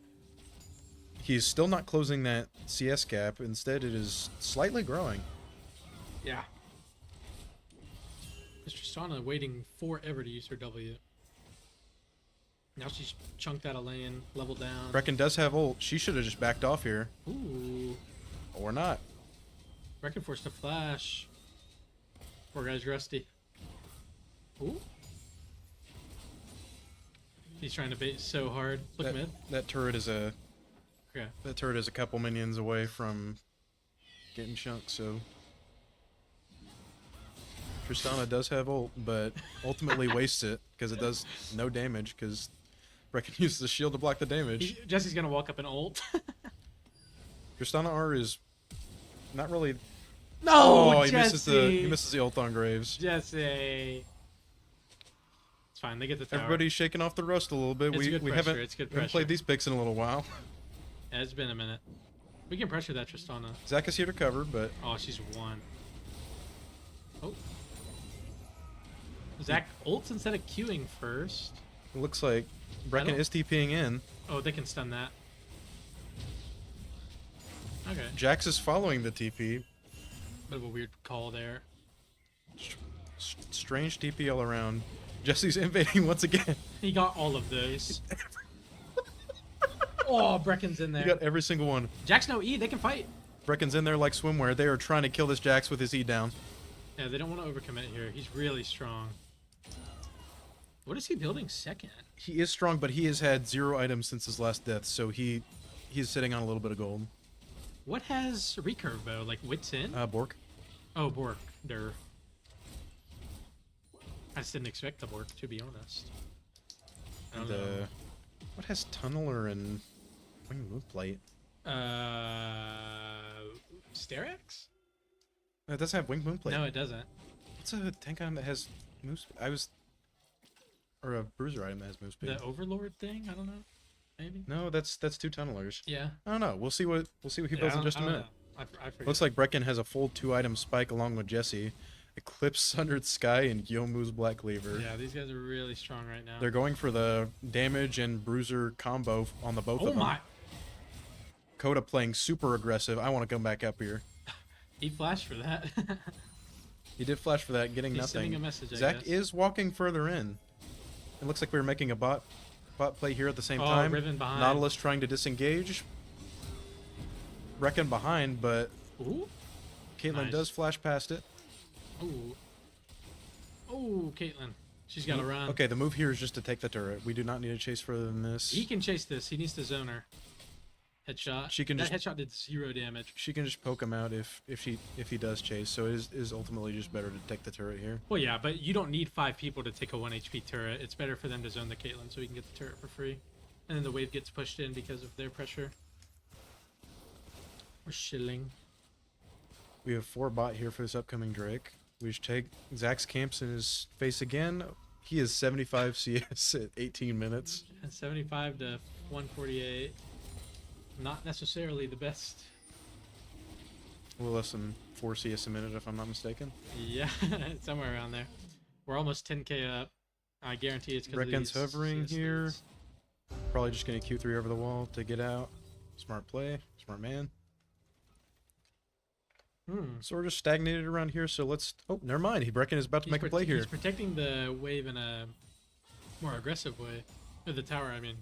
he's still not closing that CS gap. Instead, it is slightly growing. Yeah. This Tristana waiting forever to use her W. Now she's chunked out of lane, level down. Brecken does have ult. She should have just backed off here. Ooh. Or not. Brecken forced a flash. Poor guy's rusty. Ooh. He's trying to bait so hard. Look mid. That turret is a Okay. that turret is a couple minions away from getting chunked, so Tristana does have ult, but ultimately wastes it because it does no damage because Brecken uses the shield to block the damage. Jesse's gonna walk up and ult. Tristana R is not really. No, he Jesse. misses the ult on Graves. Jesse. It's fine. They get the tower. Everybody's shaking off the rust a little bit. It's we good we pressure, haven't it's good we haven't pressure. played these picks in a little while. Yeah, it's been a minute. We can pressure that Tristana. Zac is here to cover, but Oh, she's one. Oh. Zac ults instead of queuing first. it looks like Brecken don't- is TPing in. Oh, they can stun that. Okay. Jax is following the TP. Bit of a weird call there. Strange TP all around. Jesse's invading once again. He got all of those. Oh, Brecken's in He there. got every single one. Jack's no E. They can fight. Brecken's in there like swimwear. They are trying to kill this Jax with his E down. Yeah, they don't want to overcommit here. He's really strong. What is he building second? He is strong, but he has had 0 items since his last death, so he's sitting on a little bit of gold. What has recurve bow? Like wits in? Bork. Oh, Bork. Durr. I just didn't expect the Bork, to be honest. I don't And, know. what has Tunneler and Wing Move Plate? Sterax? It doesn't have Wing Moon Plate. No, it doesn't. What's a tank item that has move speed? Or a bruiser item that has move speed. The Overlord thing? I don't know. Maybe. No, that's 2 Tunnelers. Yeah. I don't know. We'll see what he Yeah, builds I in just a don't know. minute. I forget. Looks like Brecken has a full 2 item spike along with Jesse, Eclipse, Sundered Sky, and Yomu's Black Cleaver. Yeah, these guys are really strong right now. They're going for the damage and bruiser combo on the both Oh of them. my! Coda playing super aggressive. I want to come back up here. He flashed for that. He did flash for that, getting He's nothing. sending a message, I Zach guess. is walking further in. It looks like we were making a bot play here at the same Oh, time. Riven behind. Nautilus trying to disengage. Brecken behind, but Ooh. Caitlyn Nice. does flash past it. Ooh. Oh, Caitlyn. She's got to run. Okay, the move here is just to take the turret. We do not need to chase further than this. He can chase this. He needs to zone her. Headshot. She can that just- headshot did 0 damage. She can just poke him out if he does chase. So it is ultimately just better to take the turret here. Well, yeah, but you don't need 5 people to take a 1 HP turret. It's better for them to zone the Caitlyn so we can get the turret for free. And then the wave gets pushed in because of their pressure. We're shilling. We have 4 bot here for this upcoming Drake. We just take Zach's camps in his face again. He is 75 CS at 18 minutes. And 75 to 148. Not necessarily the best. A little less than 4 CS a minute, if I'm not mistaken. Yeah, somewhere around there. We're almost 10k up. I guarantee it's because Brecken's hovering here. Probably just going to Q3 over the wall to get out. Smart play. Smart man. So we're just stagnated around here, so let's... Oh, never mind. Brecken is about to make a play here. He's protecting the wave in a more aggressive way. Or the tower, I mean.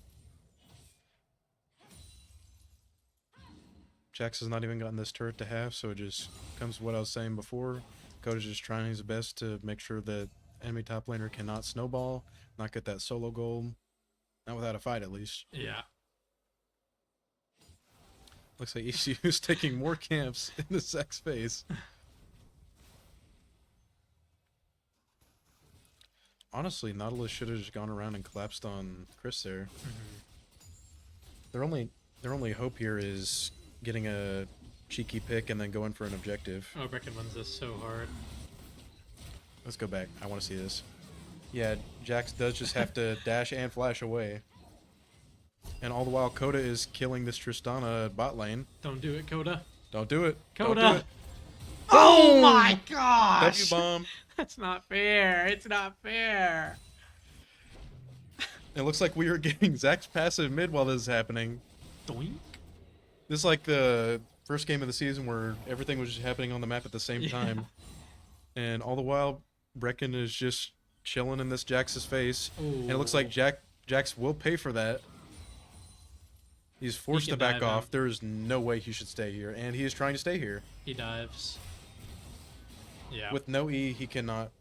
Jax has not even gotten this turret to half, so it just comes to what I was saying before. Coda's just trying his best to make sure that enemy top laner cannot snowball, not get that solo gold. Not without a fight, at least. Yeah. Looks like ECU is taking more camps in the Sex phase. Honestly, Nautilus should have just gone around and collapsed on Chris there. Their only hope here is getting a cheeky pick and then going for an objective. Oh, Brecken wins this so hard. Let's go back. I want to see this. Yeah, Jax does just have to dash and flash away. And all the while, Coda is killing this Tristana bot lane. Don't do it, Coda. Don't do it. Coda. Don't do it. Oh my gosh! W-bomb. That's not fair. It's not fair. It looks like we are getting Zach's passive mid while this is happening. Doink. This is like the first game of the season where everything was just happening on the map at the same time. And all the while, Brecken is just chilling in this Jax's face. And it looks like Jax will pay for that. He's forced to can back dive off. out. There is no way he should stay here. And he is trying to stay here. He dives. Yeah. With no E, he cannot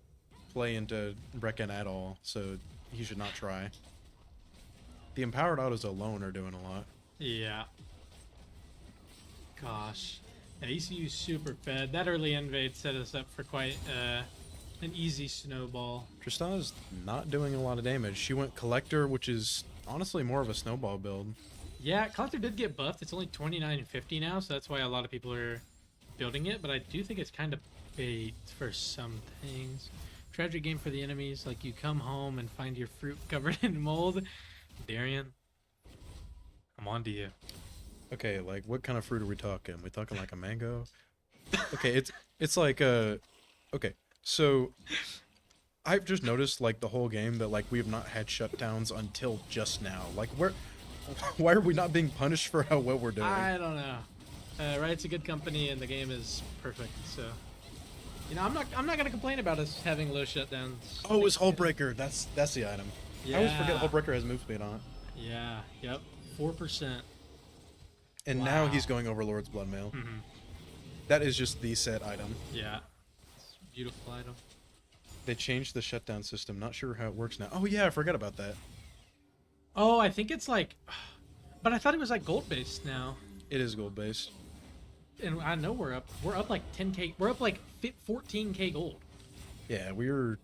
play into Brecken at all. So he should not try. The empowered autos alone are doing a lot. Yeah. Gosh. Yeah, ECU super fed. That early invade set us up for quite an easy snowball. Tristana's not doing a lot of damage. She went Collector, which is honestly more of a snowball build. Yeah, Collector did get buffed. It's only 29.50 now, so that's why a lot of people are building it. But I do think it's kind of bait for some things. Tragic game for the enemies. Like, you come home and find your fruit covered in mold. Darian, I'm on to you. Okay, like what kind of fruit are we talking? We talking like a mango? Okay, it's like okay. So I've just noticed like the whole game that like we have not had shutdowns until just now. Like why are we not being punished for how well we're doing? I don't know. Riot's a good company and the game is perfect, so you know I'm not gonna complain about us having low shutdowns. Oh, it's Hullbreaker. That's the item. Yeah. I always forget Hullbreaker has move speed on it. Yeah. Yep. 4%. And now he's going Overlord's Bloodmail. That is just the set item. Yeah. It's a beautiful item. They changed the shutdown system. Not sure how it works now. Oh yeah, I forgot about that. Oh, I think it's like, but I thought it was like gold based now. It is gold based. And I know we're up like 10k. We're up like 14k gold. Yeah, we're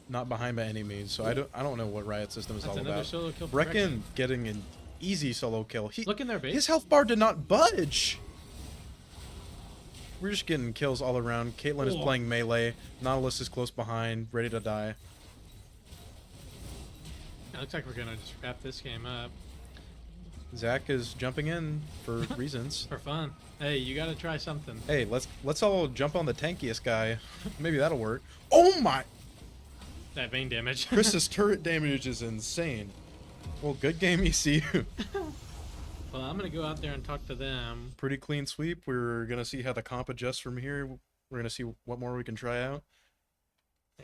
not behind by any means. So I don't know what Riot System is That's all another about. solo kill. Brecken getting an easy solo kill. Look in their base. His health bar did not budge. We're just getting kills all around. Caitlyn is playing melee. Nautilus is close behind, ready to die. It looks like we're gonna just wrap this game up. Zach is jumping in for reasons. For fun. Hey, you gotta try something. Hey, let's all jump on the tankiest guy. Maybe that'll work. Oh my! That vein damage. Chris's turret damage is insane. Well, good game, ECU. Well, I'm gonna go out there and talk to them. Pretty clean sweep. We're gonna see how the comp adjusts from here. We're gonna see what more we can try out.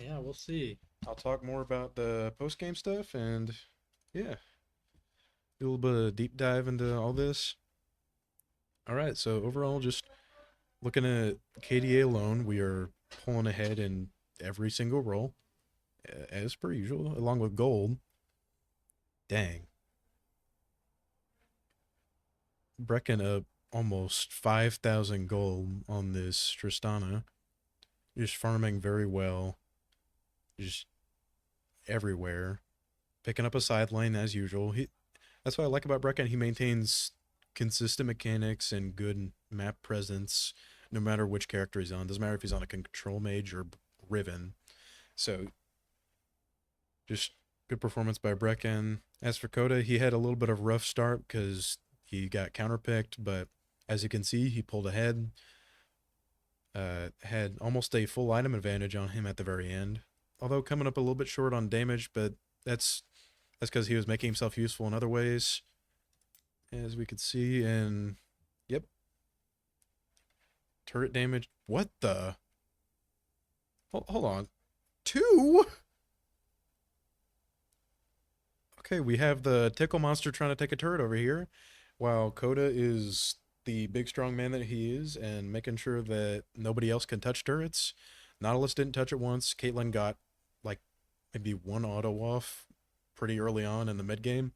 Yeah, we'll see. I'll talk more about the post-game stuff and yeah, do a little bit of deep dive into all this. All right, so overall, just looking at KDA alone, we are pulling ahead in every single role, as per usual, along with gold. Dang. Brecken up almost 5,000 gold on this Tristana. Just farming very well. Just everywhere. Picking up a side lane as usual. That's what I like about Brecken. He maintains consistent mechanics and good map presence no matter which character he's on. Doesn't matter if he's on a control mage or Riven. So just good performance by Brecken. As for Coda, he had a little bit of a rough start because he got counterpicked, but as you can see, he pulled ahead. Had almost a full item advantage on him at the very end. Although coming up a little bit short on damage, but that's because he was making himself useful in other ways. As we could see, and yep. Turret damage. What the? Hold on. 2? Okay, we have the Tickle Monster trying to take a turret over here, while Coda is the big strong man that he is and making sure that nobody else can touch turrets. Nautilus didn't touch it once. Caitlyn got like maybe one auto off pretty early on in the mid game.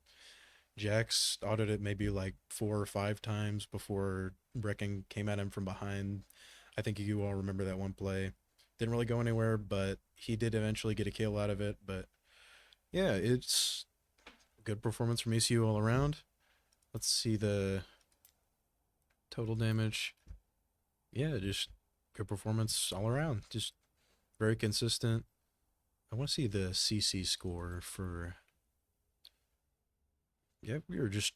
Jax autoed it maybe like 4 or 5 times before Brecken came at him from behind. I think you all remember that one play. Didn't really go anywhere, but he did eventually get a kill out of it. But yeah, it's good performance from ECU all around. Let's see the total damage. Yeah, just good performance all around. Just very consistent. I want to see the CC score for... Yeah, we were just...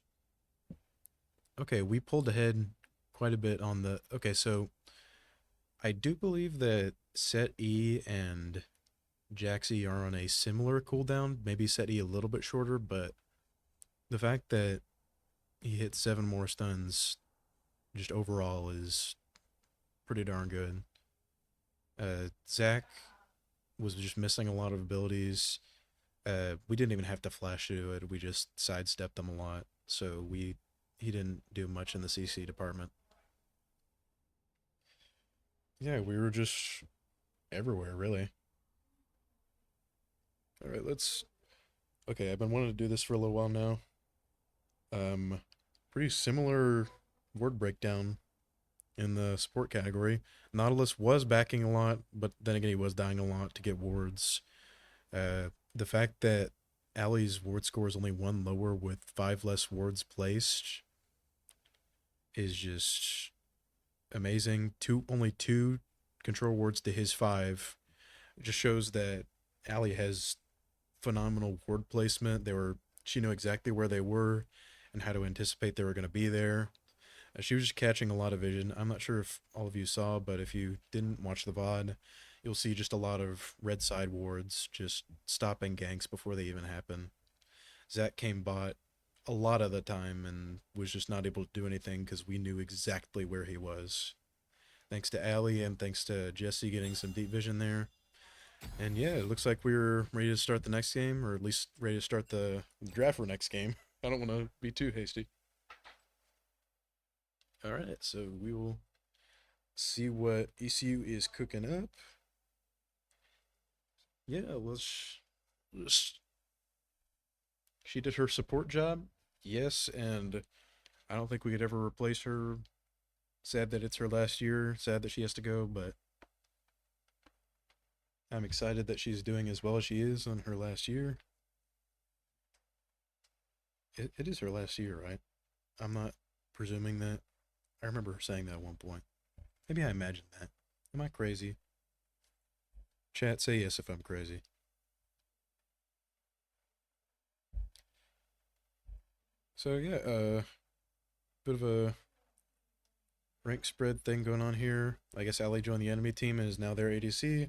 Okay, we pulled ahead quite a bit on the... Okay, so I do believe that Set E and Jax E are on a similar cooldown. Maybe Set E a little bit shorter, but the fact that he hit 7 more stuns just overall is pretty darn good. Zach was just missing a lot of abilities. We didn't even have to flash to it. We just sidestepped them a lot. So he didn't do much in the CC department. Yeah, we were just everywhere, really. All right, let's... Okay, I've been wanting to do this for a little while now. Pretty similar word breakdown in the support category. Nautilus was backing a lot, but then again, he was dying a lot to get wards. The fact that Allie's ward score is only 1 lower with 5 less wards placed is just amazing. Only 2 control wards to his 5. It just shows that Allie has phenomenal ward placement. She knew exactly where they were and how to anticipate they were going to be there. She was just catching a lot of vision. I'm not sure if all of you saw, but if you didn't watch the VOD, you'll see just a lot of red side wards just stopping ganks before they even happen. Zach came bot a lot of the time and was just not able to do anything because we knew exactly where he was. Thanks to Allie and thanks to Jesse getting some deep vision there. And yeah, it looks like we're ready to start the next game, or at least ready to start the draft for next game. I don't want to be too hasty. Alright, so we will see what ECU is cooking up. Yeah, she did her support job. Yes, and I don't think we could ever replace her. Sad that it's her last year. Sad that she has to go, but I'm excited that she's doing as well as she is on her last year. It is her last year, right? I'm not presuming that. I remember her saying that at one point. Maybe I imagined that. Am I crazy? Chat, say yes if I'm crazy. So yeah, bit of a rank spread thing going on here. I guess Ali joined the enemy team and is now their ADC.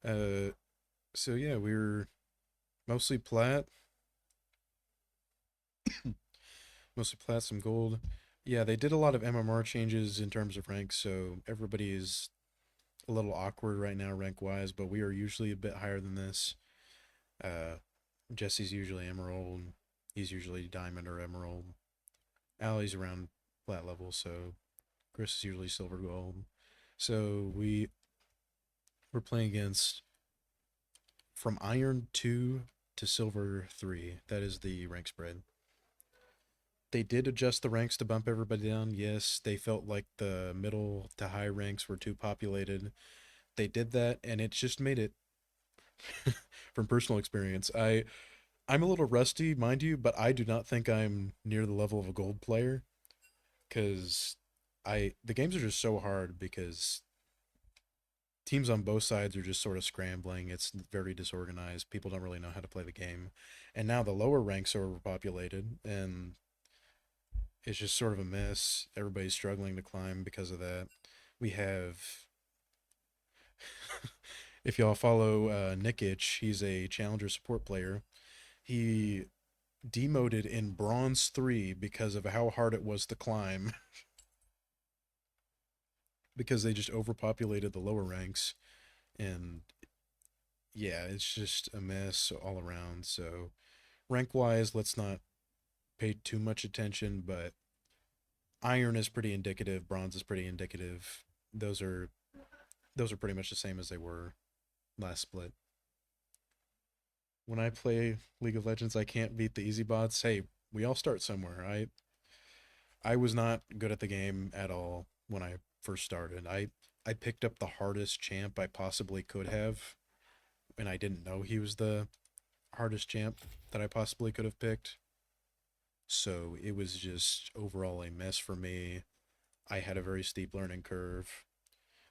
Uh, so yeah, we were mostly plat, mostly plat, some gold. Yeah, they did a lot of MMR changes in terms of ranks, so everybody is a little awkward right now rank wise, but we are usually a bit higher than this. Uh, Jesse's usually emerald, he's usually diamond or emerald. Ali's around plat level, so Chris is usually silver gold. So we're playing against from iron 2 to silver 3. That is the rank spread. They did adjust the ranks to bump everybody down. Yes, they felt like the middle to high ranks were too populated. They did that, and it just made it from personal experience. I'm a little rusty, mind you, but I do not think I'm near the level of a gold player because I the games are just so hard because teams on both sides are just sort of scrambling. It's very disorganized. People don't really know how to play the game, and now the lower ranks are overpopulated, and it's just sort of a mess. Everybody's struggling to climb because of that. We have, if y'all follow NECC, he's a challenger support player. He demoted in bronze 3 because of how hard it was to climb because they just overpopulated the lower ranks, and yeah, it's just a mess all around. So rank wise, let's not pay too much attention, but iron is pretty indicative, bronze is pretty indicative. Those are pretty much the same as they were last split. When I play League of Legends, I can't beat the easy bots. Hey, we all start somewhere. I was not good at the game at all when I first started. I picked up the hardest champ I possibly could have, and I didn't know he was the hardest champ that I possibly could have picked. So it was just overall a mess for me. I had a very steep learning curve.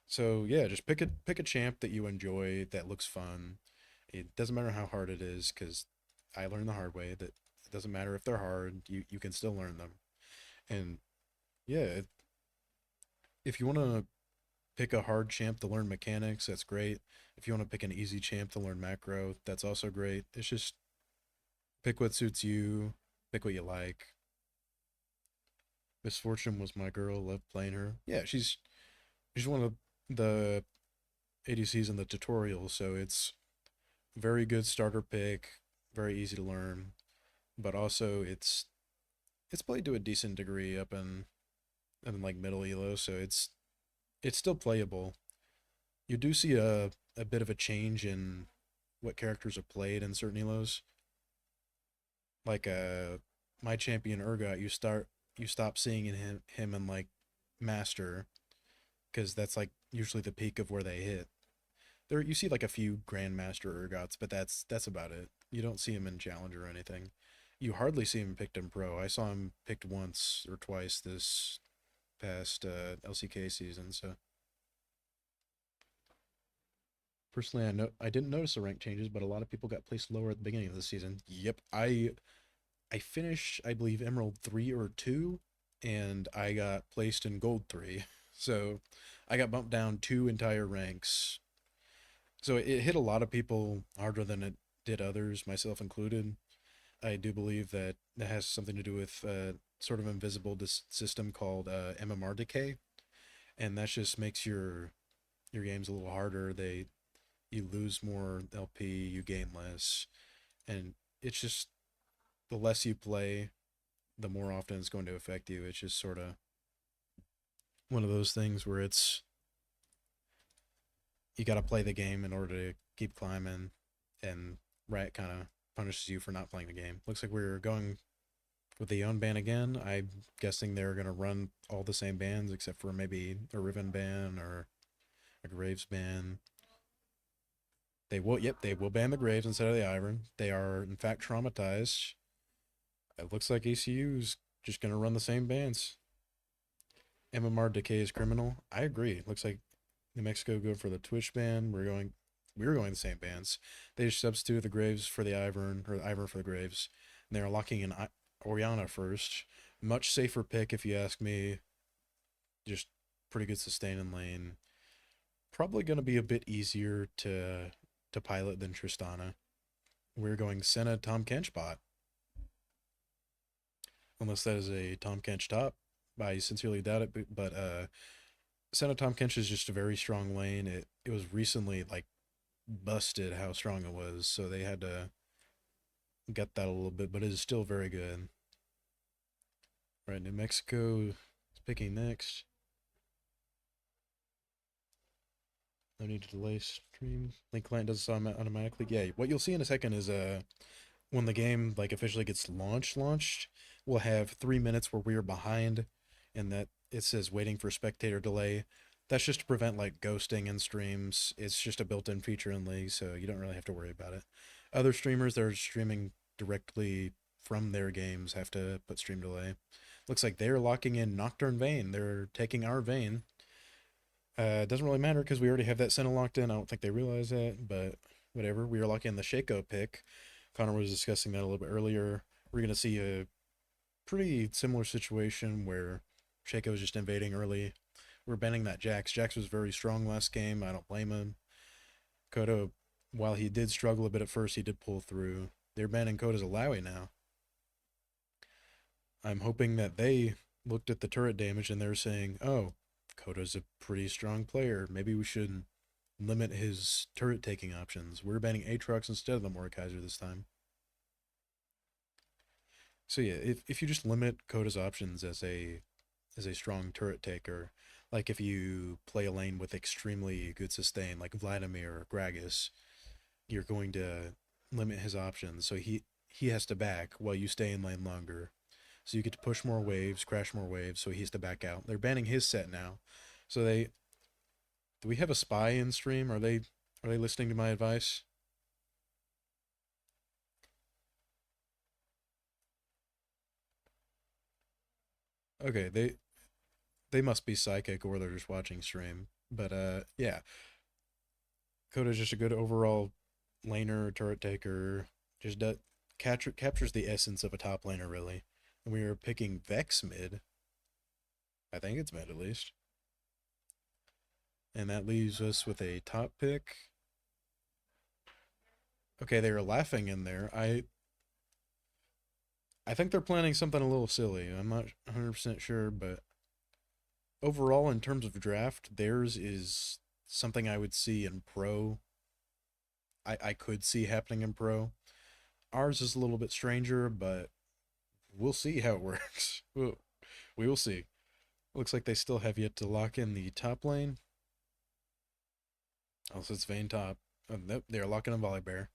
So yeah, just pick a champ that you enjoy that looks fun. It doesn't matter how hard it is because I learned the hard way that it doesn't matter if they're hard, you can still learn them. And yeah, if you want to pick a hard champ to learn mechanics, that's great. If you want to pick an easy champ to learn macro, that's also great. It's just pick what suits you, pick what you like. Misfortune was my girl, loved playing her. Yeah, she's one of the ADCs in the tutorial, so it's very good starter pick, very easy to learn, but also it's played to a decent degree up in like middle elo, so it's still playable. You do see a bit of a change in what characters are played in certain elos. Like my champion Urgot, you stop seeing him in like master because that's like usually the peak of where they hit. There you see like a few grandmaster Urgots, but that's about it. You don't see him in challenger or anything. You hardly see him picked in pro. I saw him picked once or twice this past LCK season. So personally, I didn't notice the rank changes, but a lot of people got placed lower at the beginning of the season. Yep, I finished I believe Emerald 3 or 2, and I got placed in Gold 3. So I got bumped down 2 entire ranks. So it hit a lot of people harder than it did others, myself included. I do believe that that has something to do with sort of invisible system called MMR decay, and that just makes your games a little harder. You lose more LP, you gain less, and it's just the less you play, the more often it's going to affect you. It's just sort of one of those things where you got to play the game in order to keep climbing, and Riot kind of punishes you for not playing the game. Looks like we're going with the own ban again. I'm guessing they're going to run all the same bans except for maybe a Riven ban or a Graves ban. They will ban the Graves instead of the Ivern. They are, in fact, traumatized. It looks like ECU's just going to run the same bans. MMR Decay is criminal. I agree. Looks like New Mexico go for the Twitch ban. We're going the same bans. They just substitute the Graves for the Ivern, or the Ivern for the Graves. And they're locking in Orianna first. Much safer pick if you ask me. Just pretty good sustain in lane. Probably going to be a bit easier to pilot than Tristana. We're going Senna Tom Kench bot. Unless that is a Tom Kench top. I sincerely doubt it, but Senna Tom Kench is just a very strong lane. It was recently like busted how strong it was, so they had to get that a little bit, but it is still very good. Right, New Mexico is picking next. No need to delay stream. Link client does this automatically. Yeah, what you'll see in a second is when the game like officially gets launched, we'll have 3 minutes where we're behind, and that it says waiting for spectator delay. That's just to prevent like ghosting in streams. It's just a built-in feature in League, so you don't really have to worry about it. Other streamers that are streaming directly from their games have to put stream delay. Looks like they're locking in Nocturne Vayne. They're taking our Vayne. It doesn't really matter because we already have that Senna locked in. I don't think they realize that, but whatever. We are locking in the Shaco pick. Connor was discussing that a little bit earlier. We're going to see a pretty similar situation where Shaco is just invading early. We're banning that Jax. Jax was very strong last game. I don't blame him. Kodo, while he did struggle a bit at first, he did pull through. They're banning Koda's Alawi now. I'm hoping that they looked at the turret damage and they're saying, oh, Koda's a pretty strong player. Maybe we should limit his turret taking options. We're banning Aatrox instead of the Mordekaiser this time. So yeah, if you just limit Koda's options as a strong turret taker, like if you play a lane with extremely good sustain, like Vladimir or Gragas, you're going to limit his options. So he has to back while you stay in lane longer. So you get to push more waves, crash more waves, so he has to back out. They're banning his set now. So do we have a spy in stream? Are they listening to my advice? Okay, they must be psychic or they're just watching stream. But yeah. Koda's just a good overall laner, turret taker, just captures the essence of a top laner really. And we are picking Vex mid. I think it's mid at least. And that leaves us with a top pick. Okay, they were laughing in there. I think they're planning something a little silly. I'm not 100% sure, but overall, in terms of draft, theirs is something I would see in pro. I could see happening in pro. Ours is a little bit stranger, but we'll see how it works. We will see. Looks like they still have yet to lock in the top lane. Also, it's Vayne top. Oh, nope, they're locking in Volibear.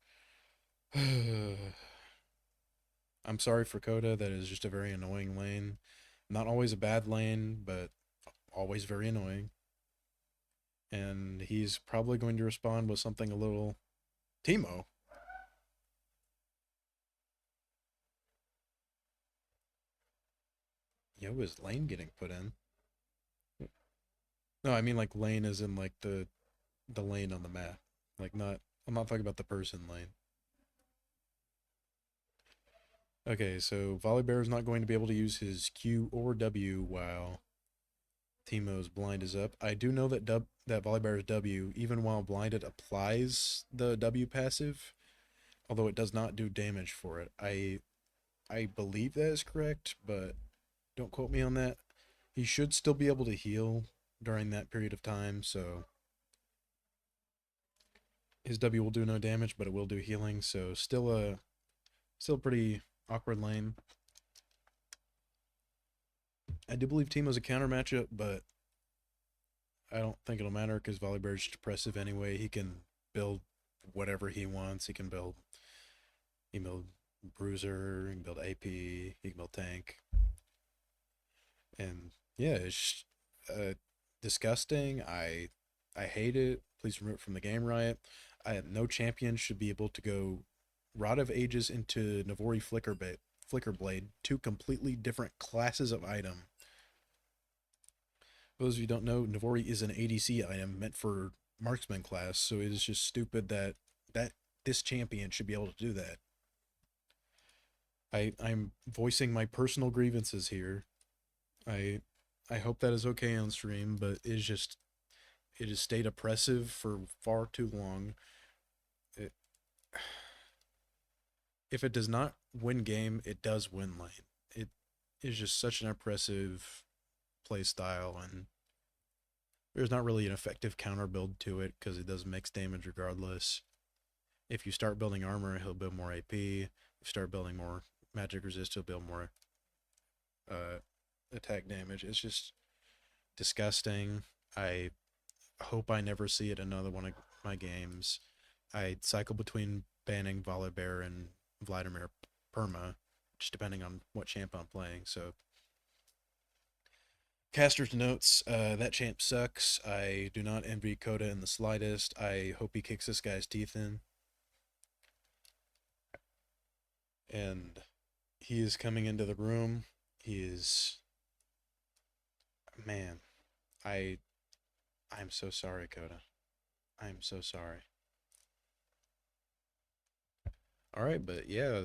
I'm sorry for Coda. That is just a very annoying lane. Not always a bad lane, but always very annoying. And he's probably going to respond with something a little... Teemo. Yo, is lane getting put in? No, I mean like lane is in like the lane on the map. Like not, I'm not talking about the person lane. Okay, so Volibear is not going to be able to use his Q or W while Teemo's blind is up. I do know that that Volibear's W, even while blinded, applies the W passive, although it does not do damage for it. I believe that is correct, but don't quote me on that. He should still be able to heal during that period of time, so his W will do no damage, but it will do healing, so still a pretty awkward lane. I do believe Teemo's a counter matchup, but I don't think it'll matter because Volibear's depressive anyway. He can build whatever he wants. He can build Bruiser, he can build AP, he can build Tank. And yeah, it's disgusting. I hate it. Please remove it from the game, Riot. No champion should be able to go Rod of Ages into Navori Flicker Blade, two completely different classes of item. For those of you who don't know, Navori is an ADC item meant for marksman class, so it is just stupid that this champion should be able to do that. I'm voicing my personal grievances here. I hope that is okay on stream, but it has stayed oppressive for far too long. If it does not win game, it does win lane. It is just such an oppressive play style, and there's not really an effective counter build to it because it does mix damage regardless. If you start building armor, he'll build more AP. If you start building more magic resist, he'll build more attack damage. It's just disgusting. I hope I never see it in another one of my games. I cycle between banning Volibear and Vladimir Perma, just depending on what champ I'm playing. So, caster's notes, that champ sucks. I do not envy Coda in the slightest. I hope he kicks this guy's teeth in. And he is coming into the room. He is... Man, I'm so sorry, Coda. I'm so sorry. All right, but yeah,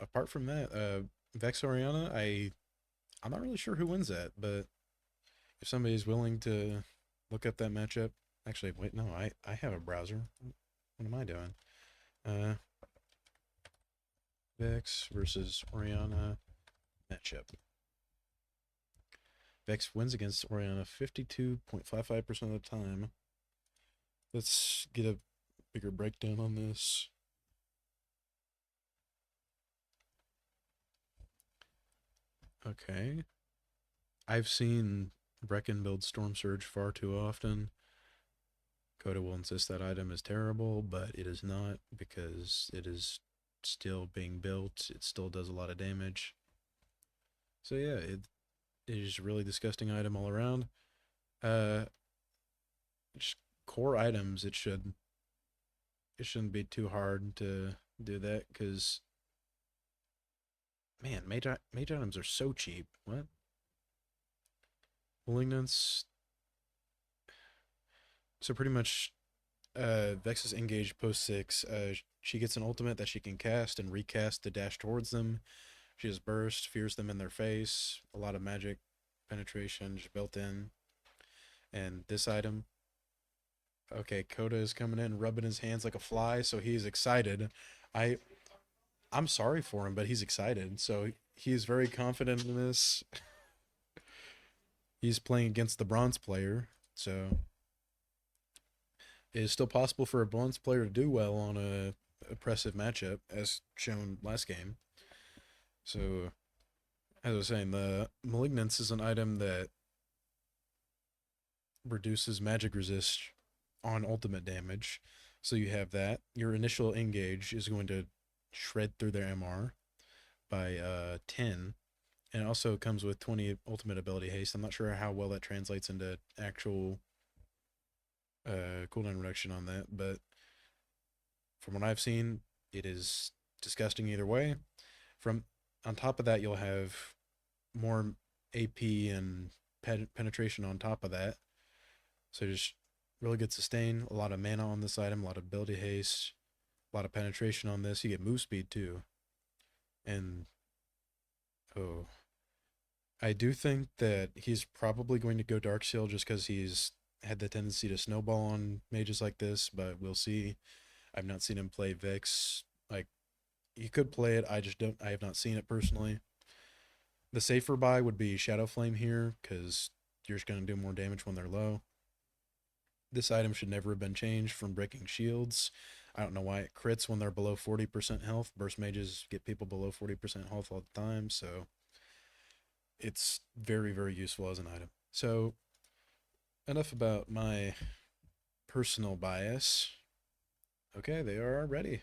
apart from that, Vex Oriana, I'm not really sure who wins that, but if somebody's willing to look up that matchup, actually, wait, no, I have a browser. What am I doing? Vex versus Oriana matchup. Vex wins against Oriana 52.55% of the time. Let's get a bigger breakdown on this. Okay. I've seen Brecken build Storm Surge far too often. Coda will insist that item is terrible, but it is not because it is still being built. It still does a lot of damage. So yeah, it is a really disgusting item all around. Just core items, it shouldn't be too hard to do that because man, mage items are so cheap. What? Malignance. So pretty much Vex's engage post 6. She gets an ultimate that she can cast and recast to dash towards them. She has burst, fears them in their face, a lot of magic penetration just built in. And this item, okay, Coda is coming in, rubbing his hands like a fly, so he's excited. I'm sorry for him, but he's excited, so he's very confident in this. He's playing against the bronze player, so it is still possible for a bronze player to do well on a oppressive matchup, as shown last game. So, as I was saying, the Malignance is an item that reduces magic resist on ultimate damage. So you have that. Your initial engage is going to shred through their MR by 10. And it also comes with 20 ultimate ability haste. I'm not sure how well that translates into actual cooldown reduction on that, but from what I've seen, it is disgusting either way. On top of that, you'll have more AP and penetration on top of that. So just really good sustain, a lot of mana on this item, a lot of ability haste, a lot of penetration on this. You get move speed too. And oh, I do think that he's probably going to go Darkseal just because he's had the tendency to snowball on mages like this, but we'll see. I've not seen him play Vix. Like, he could play it, I have not seen it personally. The safer buy would be Shadow Flame here, because you're just going to do more damage when they're low. This item should never have been changed from breaking shields. I don't know why it crits when they're below 40% health. Burst mages get people below 40% health all the time, so it's very, very useful as an item. So enough about my personal bias. Okay, they are ready.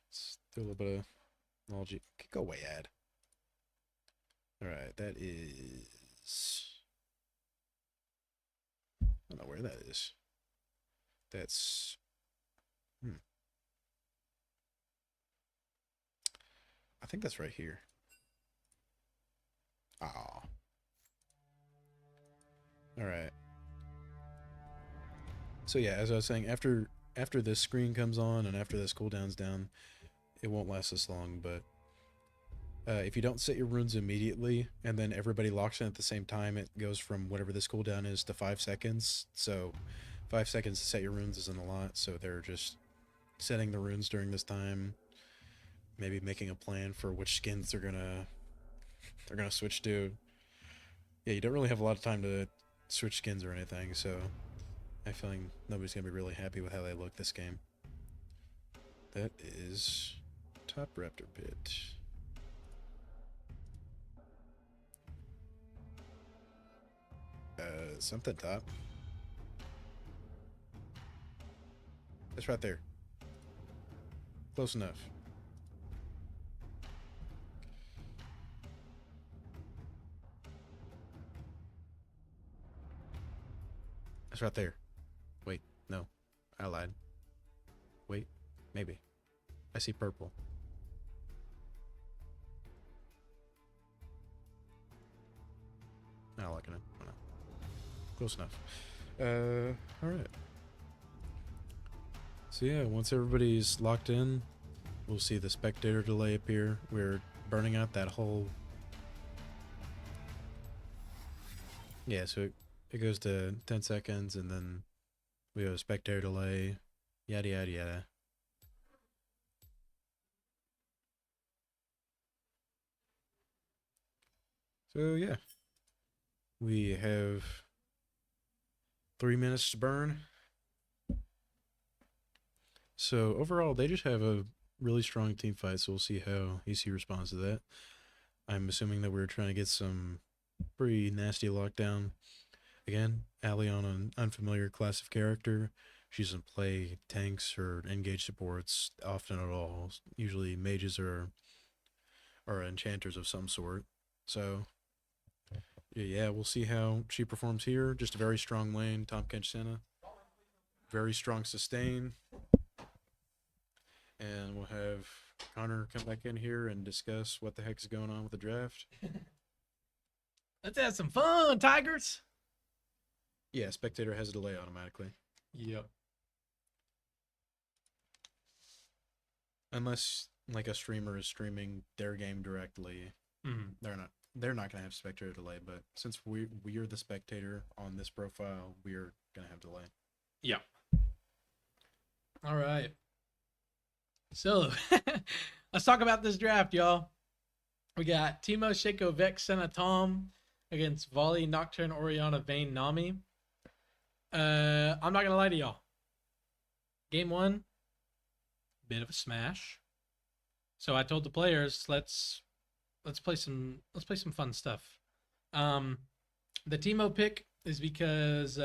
Let's do a little bit of knowledge. Go away, ad. All right, that is. I don't know where that is. That's. I think that's right here. Ah. All right. So yeah, as I was saying, after this screen comes on and after this cooldown's down, it won't last this long. But if you don't set your runes immediately and then everybody locks in at the same time, it goes from whatever this cooldown is to 5 seconds. So 5 seconds to set your runes isn't a lot. So they're just setting the runes during this time. Maybe making a plan for which skins they're gonna switch to. Yeah, you don't really have a lot of time to switch skins or anything, so I feel like nobody's gonna be really happy with how they look this game. That is top raptor pit. Something top. That's right there. Close enough. That's right there. Wait, no. I lied. Wait, maybe. I see purple. Not liking it. Oh, no. Close enough. Alright. So yeah, once everybody's locked in, we'll see the spectator delay appear. We're burning out that whole... Yeah, so it goes to 10 seconds, and then we have a spectator delay, yada yada yada. So yeah, we have 3 minutes to burn. So overall, they just have a really strong team fight, so we'll see how ECU responds to that. I'm assuming that we're trying to get some pretty nasty lockdown. Again, Allie on an unfamiliar class of character. She doesn't play tanks or engage supports often at all. Usually mages or enchanters of some sort. So yeah, we'll see how she performs here. Just a very strong lane, Tom Kench Senna. Very strong sustain. And we'll have Connor come back in here and discuss what the heck is going on with the draft. Let's have some fun, Tigers. Yeah, spectator has a delay automatically. Yep. Unless like a streamer is streaming their game directly, they're not gonna have spectator delay. But since we're the spectator on this profile, we're gonna have delay. Yep. All right. So let's talk about this draft, y'all. We got Timo, Shaco, Vex, Senna, Tom against Volley, Nocturne, Oriana, Vayne, Nami. I'm not gonna lie to y'all. Game 1, bit of a smash. So I told the players, let's play some fun stuff. The Timo pick is because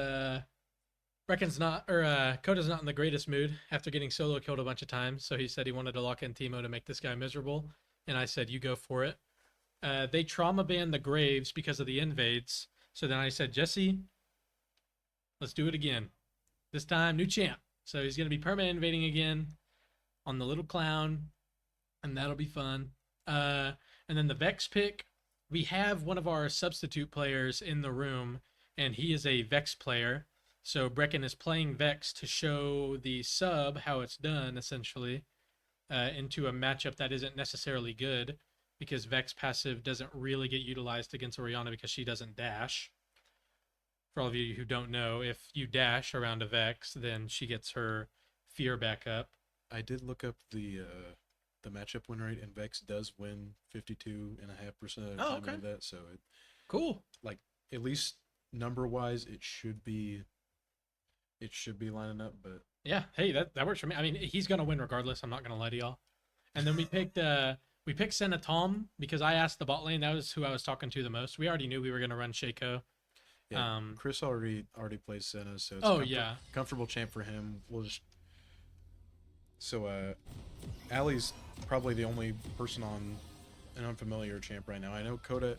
Brecken's not, or Koda's not in the greatest mood after getting solo killed a bunch of times. So he said he wanted to lock in Timo to make this guy miserable. And I said, you go for it. They trauma banned the Graves because of the invades. So then I said, Jesse, let's do it again. This time, new champ. So he's going to be perma invading again on the little clown. And that'll be fun. And then the Vex pick, we have one of our substitute players in the room. And he is a Vex player. So Brecken is playing Vex to show the sub how it's done, essentially, into a matchup that isn't necessarily good, because Vex passive doesn't really get utilized against Oriana because she doesn't dash. For all of you who don't know, if you dash around a Vex, then she gets her fear back up. I did look up the matchup win rate, and Vex does win 52.5% of the time of that. So it cool. Like at least number wise, it should be lining up. But yeah, hey, that works for me. I mean, he's gonna win regardless. I'm not gonna lie to y'all. And then we picked Senna Tom because I asked the bot lane. That was who I was talking to the most. We already knew we were gonna run Shaco. Yeah, Chris already plays Senna, so it's Oh yeah. comfortable champ for him. We'll just so Ali's probably the only person on an unfamiliar champ right now. I know Coda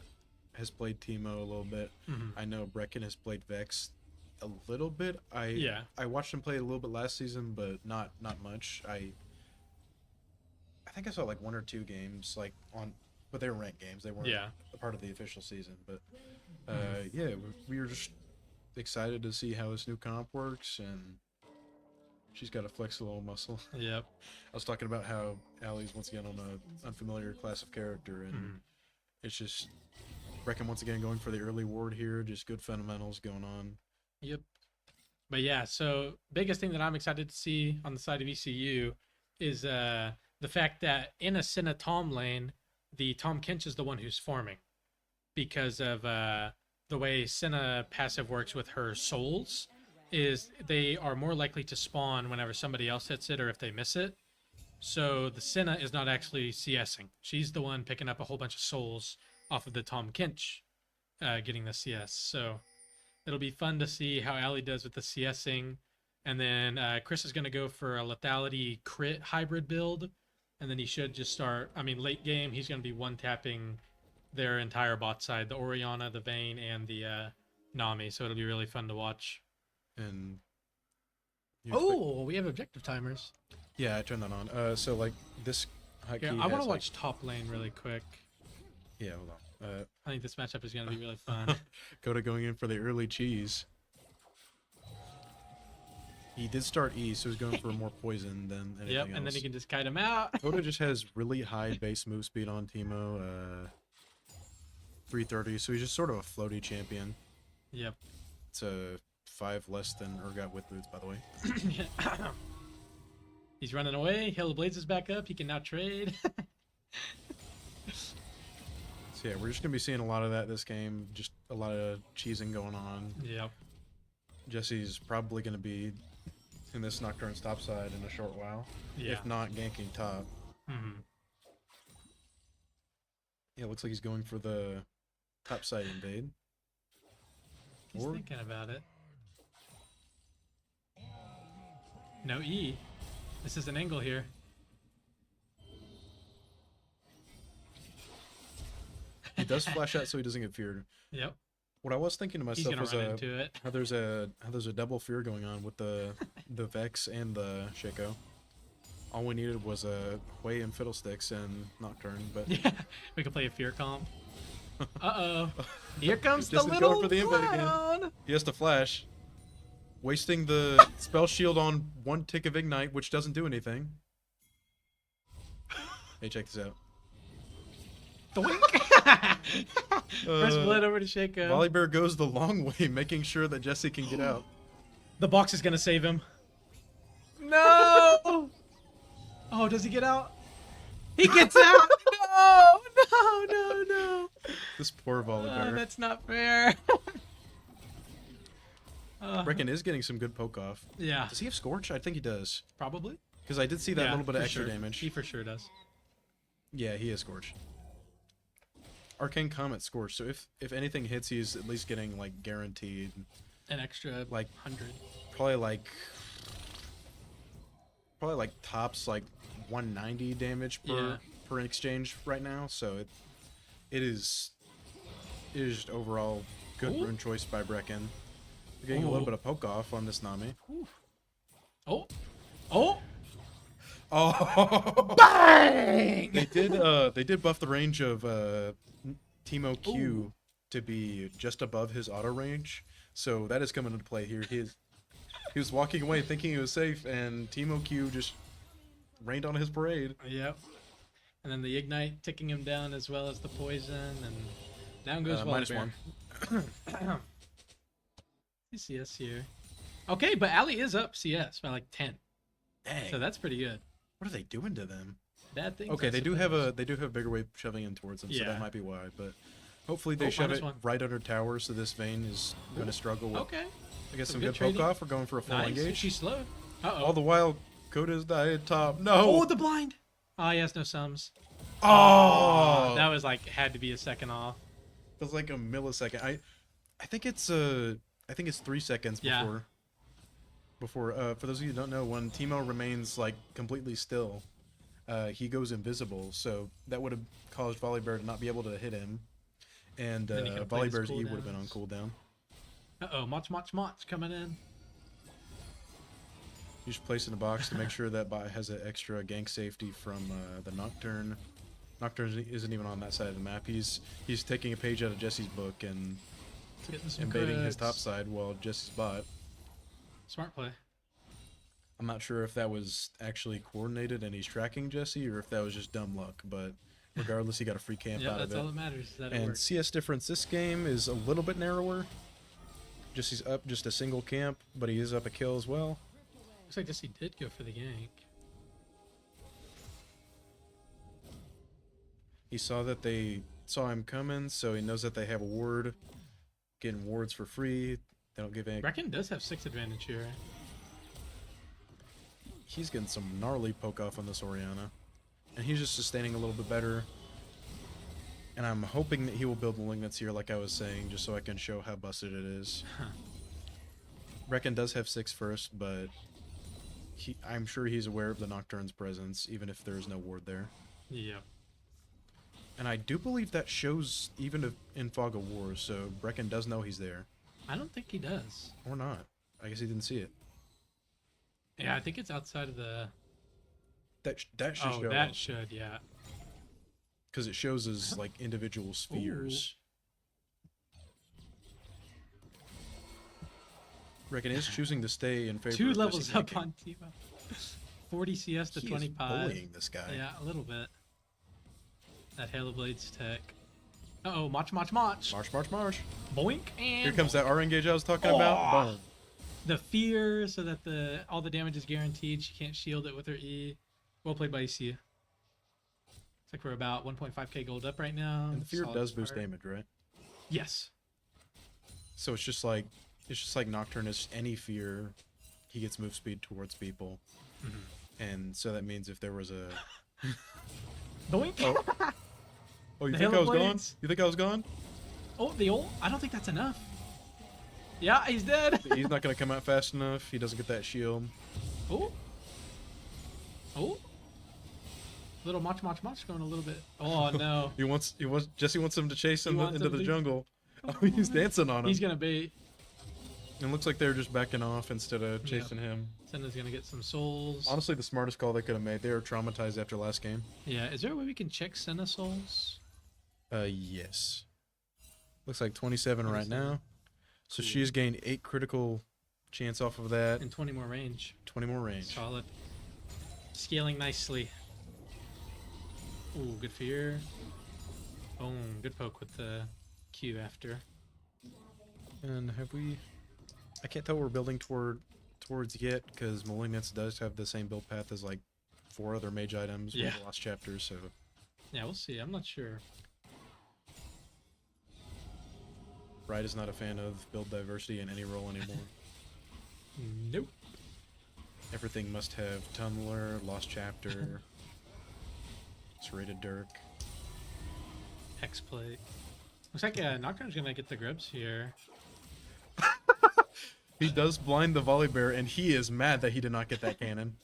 has played Teemo a little bit. I know Brecken has played Vex a little bit. I watched him play a little bit last season, but not much. I think I saw like 1 or 2 games but they were ranked games. They weren't a part of the official season. But yeah, we were just excited to see how this new comp works, and she's got to flex a little muscle. Yep. I was talking about how Ali's once again on an unfamiliar class of character, and it's just Brecken once again going for the early ward here. Just good fundamentals going on. Yep. But yeah, so biggest thing that I'm excited to see on the side of ECU is the fact that in a Senna Tom lane, the Tom Kinch is the one who's farming because of the way Senna passive works with her souls. Is they are more likely to spawn whenever somebody else hits it or if they miss it. So the Senna is not actually CSing. She's the one picking up a whole bunch of souls off of the Tom Kinch, getting the CS. So it'll be fun to see how Ali does with the CSing. And then Chris is going to go for a lethality crit hybrid build. And then he should just start, late game, he's going to be one-tapping their entire bot side, the Orianna, the Vayne, and the Nami. So it'll be really fun to watch. And we have objective timers. Yeah, I turned that on. So like this hotkey. Yeah, I want to watch top lane really quick. Yeah, hold on. I think this matchup is going to be really fun. Coda going in for the early cheese. He did start E, so he's going for more poison than anything else. And then he can just kite him out. Coda just has really high base move speed on Teemo. 330, so he's just sort of a floaty champion. Yep. It's a 5 less than Urgot with boots, by the way. He's running away. Hail of Blades is back up. He can now trade. So yeah, we're just gonna be seeing a lot of that this game. Just a lot of cheesing going on. Yep. Jesse's probably gonna be in this Nocturne's top side in a short while. Yeah. If not ganking top. Yeah, looks like he's going for the top side invade. He's thinking about it. No E. This is an angle here. He does flash out so he doesn't get feared. Yep. What I was thinking to myself was how there's a double fear going on with the Vex and the Shaco. All we needed was a Hwei and Fiddlesticks and Nocturne, but yeah, we could play a fear comp. Uh-oh. Here comes the Justin's little going for the invade clown. again. He has to flash. Wasting the spell shield on 1 tick of Ignite, which doesn't do anything. Hey, check this out. The wink. First blood over to Shaco. Volibear goes the long way, making sure that Jesse can get out. The box is going to save him. No! Oh, does he get out? He gets out! No! This poor Volibear. Oh, that's not fair. Brecken is getting some good poke off. Yeah. Does he have Scorch? I think he does. Probably. Because I did see that little bit of for extra sure. damage. He for sure does. Yeah, he is Scorch. Arcane Comet Scorch, so if anything hits, he's at least getting like guaranteed an extra like 100. Probably like tops like 190 damage per exchange right now. So it is just overall good rune choice by Brecken. We're getting a little bit of poke off on this Nami. Oh! Bang! They did buff the range of Teemo Q to be just above his auto range, so that is coming into play here. He was walking away thinking he was safe, and Teemo Q just rained on his parade. Yep. And then the ignite ticking him down as well as the poison, and down goes -1. CS here. Okay, but Ali is up CS by like 10. Dang. So that's pretty good. What are they doing to them? Bad things. Okay, they do have a bigger wave shoving in towards them, so Yeah. that might be why. But hopefully they shove it -1. right under tower, so this Vayne is going to struggle with. Okay. I guess Some some good good poke trading. off. We're going for a full Nice. engage. She's slow. Uh-oh. All the while, Coda's died top. No. Oh, the blind. Oh, he has no sums. Oh, That was like had to be a second off. That's like a millisecond. I think it's 3 seconds Yeah. before for those of you who don't know, when Timo remains like completely still, he goes invisible. So that would have caused Volibear to not be able to hit him, and Then he could've played his Volibear's E would have been on cooldowns. cooldown. Mach coming in. You just place in a box to make sure that bot has an extra gank safety from the Nocturne. Nocturne isn't even on that side of the map. He's taking a page out of Jesse's book and Getting some invading his crits. top side while Jesse's bot. Smart play. I'm not sure if that was actually coordinated and he's tracking Jesse, or if that was just dumb luck, but regardless, he got a free camp Yeah, out of that's all it. that matters. Is that it And works. CS difference this game is a little bit narrower. Jesse's up just a single camp, but he is up a kill as well. Looks like Jesse did go for the gank. He saw that they saw him coming, so he knows that they have a ward. Getting wards for free. They don't give any. Reckon does have 6 advantage here. He's getting some gnarly poke off on this Orianna. And he's just sustaining a little bit better. And I'm hoping that he will build Malignance here, like I was saying, just so I can show how busted it is. Reckon does have 6 first, but I'm sure he's aware of the Nocturne's presence, even if there is no ward there. Yep. And I do believe that shows even in Fog of War, so Brecken does know he's there. I don't think he does. Or not. I guess he didn't see it. Yeah, I think it's outside of the... That should Oh, show. that should, yeah. Because it shows as like individual spheres. Reckon is choosing to stay in favor 2 of levels Jesse up ganking. on Timo. 40 CS to He is 25. bullying this guy. Yeah, a little bit. That Halo Blades tech. Uh-oh, Mach. March. Boink, and Here comes that R engage I was talking about. Boom. the fear so that all the damage is guaranteed. She can't shield it with her E. Well played by ECU. Looks like we're about 1.5k gold up right now. And the fear Solid does boost start. damage, right? Yes. So it's just like Nocturne is any fear, he gets move speed towards people. And so that means if there was a Boink. Oh, you The think I Halo was gone? Blades. You think I was gone? Oh, the ult? I don't think that's enough. Yeah, he's dead. He's not gonna come out fast enough. He doesn't get that shield. Oh. Little Mach going a little bit. Oh no. Jesse wants him to chase him wants into him the to- jungle. Oh, he's dancing on him. He's gonna bait. And it looks like they're just backing off instead of chasing him. Senna's gonna get some souls. Honestly, the smartest call they could have made. They were traumatized after last game. Yeah, is there a way we can check Senna souls? Yes. Looks like 27 right 27. now. So Cool. she's gained 8 critical chance off of that. And 20 more range. 20 more range. Solid. Scaling nicely. Ooh, good fear. Boom, good poke with the Q after. And have we... I can't tell what we're building towards yet, because Malignance does have the same build path as like 4 other mage items Yeah. with the last chapters, so... Yeah, we'll see. I'm not sure. Wright is not a fan of build diversity in any role anymore. Nope. Everything must have Tunneler, Lost Chapter, Serrated Dirk. X-plate. Looks like Nocturne's gonna get the grubs here. He does blind the Volibear, and he is mad that he did not get that cannon.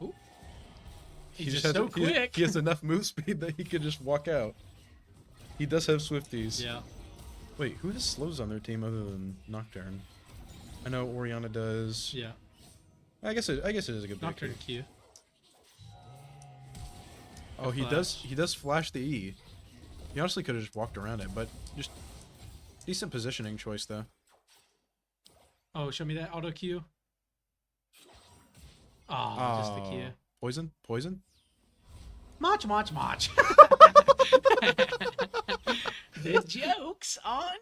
Ooh. He He's just has- so quick. He has enough move speed that he could just walk out. He does have Swifties. Yeah. Wait, who has slows on their team other than Nocturne? I know Orianna does. Yeah. I guess it is a good pick. Nocturne here. Q. Oh, he does flash the E. He honestly could have just walked around it, but just decent positioning choice though. Oh, show me that auto Q. Oh, just the Q. Poison? Mach. The joke's on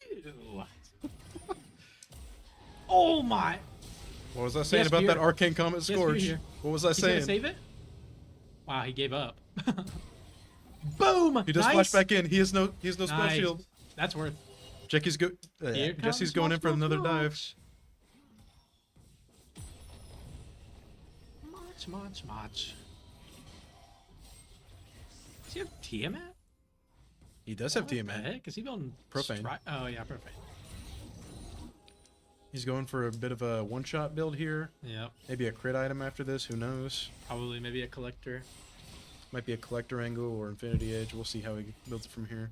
you. Oh my. What was I saying has about that fear. Arcane Comet He has fear Scourge? here. What was I He's gonna saying? save it? Wow, he gave up. Boom! He does Nice. flash back in. He has no spell Nice. shield. That's worth. Jesse's Here Jesse's comes going in for Mach. another dive. Mach. Does he have Tiamat? He does have What the TMA. heck? Is he building Profane. Oh yeah, profane. He's going for a bit of a one-shot build here. Yep. Maybe a crit item after this. Who knows? Probably maybe a collector. Might be a collector angle or Infinity Edge. We'll see how he builds it from here.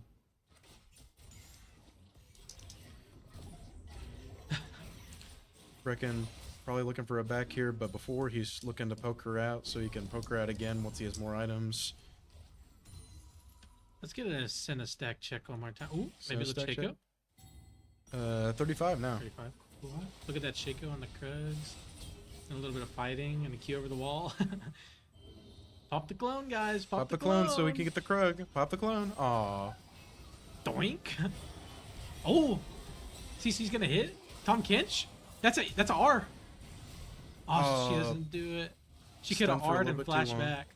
Reckon probably looking for a back here, but before he's looking to poke her out so he can poke her out again once he has more items. Let's get a Senna stack check one more time. Ooh, maybe Senna a stack little Shaco. 35 now. 35. Cool. Look at that Shaco on the Krugs. And a little bit of fighting and a Q over the wall. Pop the clone, guys. Pop the clone so we can get the Krug. Pop the clone. Aw. Doink. Oh, CC's gonna hit Tom Kinch. That's a R. Oh, she doesn't do it. She could have Stunned for a R'd little and bit too flashed long. back.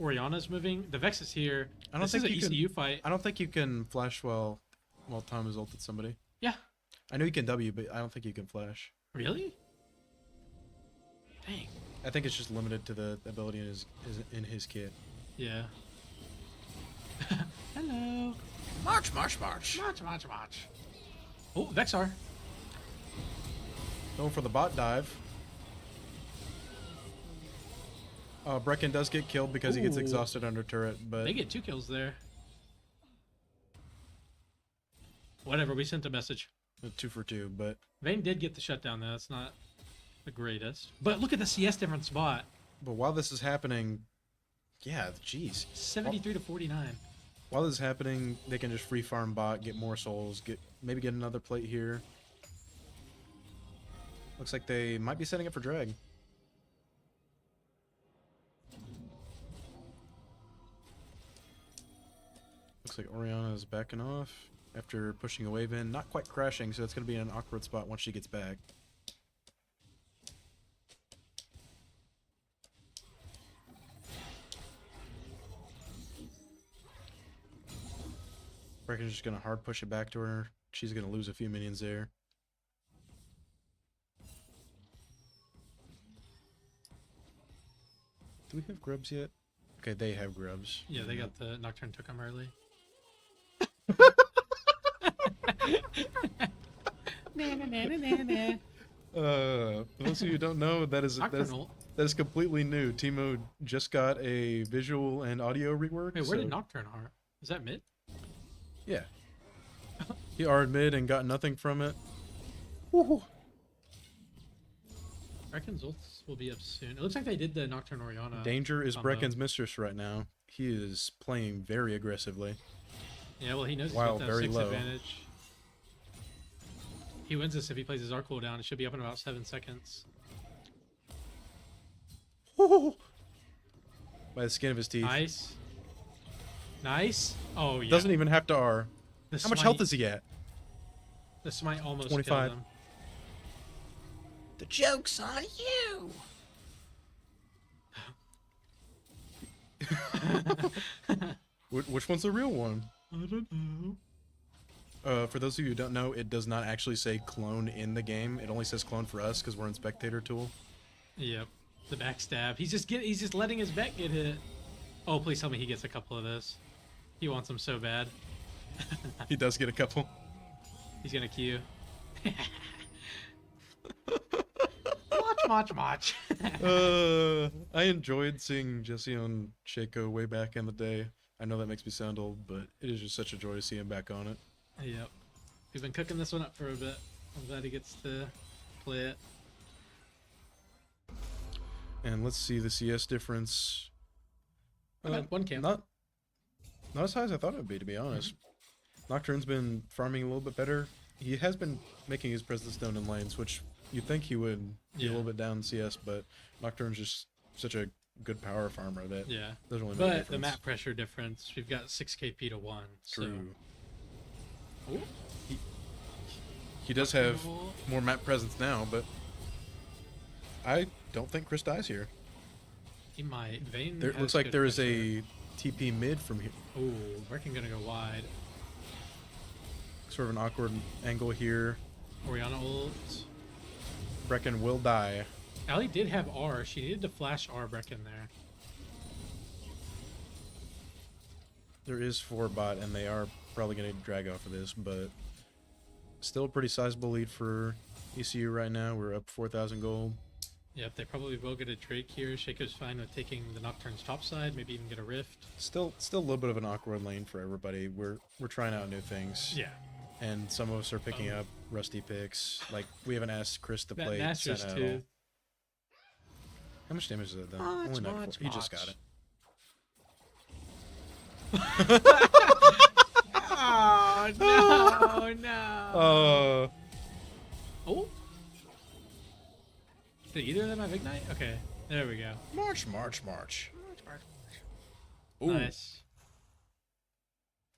Oriana's moving. The Vex is here. I don't This think is an you can- ECU fight. I don't think you can flash while Tom has ulted somebody. Yeah. I know you can W, but I don't think you can flash. Really? Dang. I think it's just limited to the ability in his kit. Yeah. Hello. March, march, march. March. Oh, Vexar. Going for the bot dive. Brecken does get killed because he gets Ooh. exhausted under turret, but They get 2 kills there. Whatever, we sent a message. 2 for 2. But Vayne did get the shutdown though. That's not the greatest. But look at the CS different spot. while this is happening, yeah, jeez. 73 to 49. While this is happening, they can just free farm bot, get more souls, maybe get another plate here. Looks like they might be setting up for drag. Looks like Oriana is backing off after pushing a wave in. Not quite crashing, so it's going to be in an awkward spot once she gets back. Brecken's just going to hard push it back to her. She's going to lose a few minions there. Do we have grubs yet? Okay, they have grubs. Yeah, they got the Nocturne took them early. For those of you who don't know, that is Nocturnal. that is completely new. Teemo just got a visual and audio rework. Wait, where so- did Nocturne are? Is that mid? Yeah. He R'd mid and got nothing from it. Woohoo. Brecken's ults will be up soon. It looks like they did the Nocturne Oriana. Danger is combo. Brecken's mistress right now. He is playing very aggressively. Yeah, well, he knows he's While got that very 6 low. advantage. He wins this if he plays his R cooldown. It should be up in about 7 seconds. Woohoo. By the skin of his teeth. Nice. Nice. Oh, yeah. Doesn't even have to R. The How much smite- health is he at? The smite almost 25. killed him. The joke's on you. Which one's the real one? I don't know. For those of you who don't know, it does not actually say clone in the game. It only says clone for us because we're in spectator tool. Yep. The backstab. He's just letting his vet get hit. Oh, please tell me he gets a couple of this. He wants them so bad. He does get a couple. He's gonna Q. Watch. I enjoyed seeing Jesse on Shaco way back in the day. I know that makes me sound old, but it is just such a joy to see him back on it. Yep. We've been cooking this one up for a bit. I'm glad he gets to play it. And let's see the CS difference. Okay, one camp. Not as high as I thought it would be, to be honest. Nocturne's been farming a little bit better. He has been making his presence known in lanes, which you'd think he would be a Yeah. little bit down in CS, but Nocturne's just such a good power farmer that Yeah. doesn't really make a But difference. the map pressure difference, we've got 6 KP to 1. True. So. Ooh. He does have Nocturnal. more map presence now, but I don't think Chris dies here. He might. Vayne There has looks like good there is pressure. a TP mid from here. Ooh, Brecken gonna go wide. Sort of an awkward angle here. Oriana ult. Brecken will die. Ali did have R. She needed to flash R Brecken there. There is 4 bot, and they are probably going to drag off of this, but still a pretty sizable lead for ECU right now. We're up 4,000 gold. Yep, they probably will get a Drake here. Shaco's fine with taking the Nocturne's top side, maybe even get a Rift. Still a little bit of an awkward lane for everybody. We're trying out new things. Yeah. And some of us are picking up rusty picks. Like, we haven't asked Chris to play Nashor's Senna at all. too. How much damage is that, though? Much, Only 94. much, He just got much. it. Oh, no, no. Oh. Did either of them have Ignite? Okay, there we go. March. Ooh. Nice.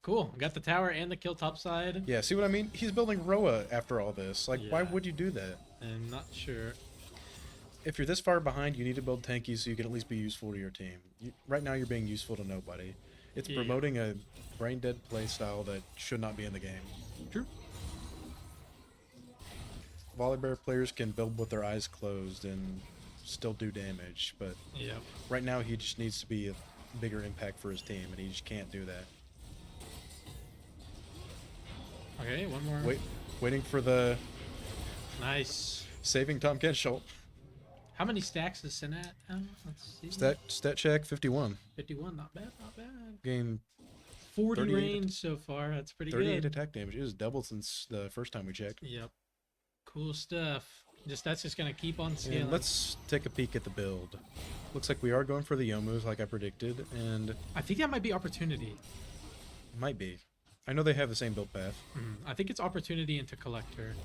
Cool. Got the tower and the kill top side. Yeah, see what I mean? He's building Roa after all this. Like, why Yeah. would you do that? I'm not sure. If you're this far behind, you need to build tankies so you can at least be useful to your team. Right now, you're being useful to nobody. It's Yeah. promoting a brain-dead playstyle that should not be in the game. True. Volibear players can build with their eyes closed and still do damage, but Yep. right now he just needs to be a bigger impact for his team, and he just can't do that. Okay, one more. Waiting for the Nice. saving Tom Kenschel. How many stacks is Sin at? Let's see. Stat check 51. 51. Not bad. Not bad. Gain 40 38 range so far. That's pretty 38 good. attack damage. It was doubled since the first time we checked. Yep. Cool stuff. That's just gonna keep on scaling. And let's take a peek at the build. Looks like we are going for the Yomus like I predicted, and I think that might be opportunity. might be. I know they have the same build path. I think it's opportunity into collector.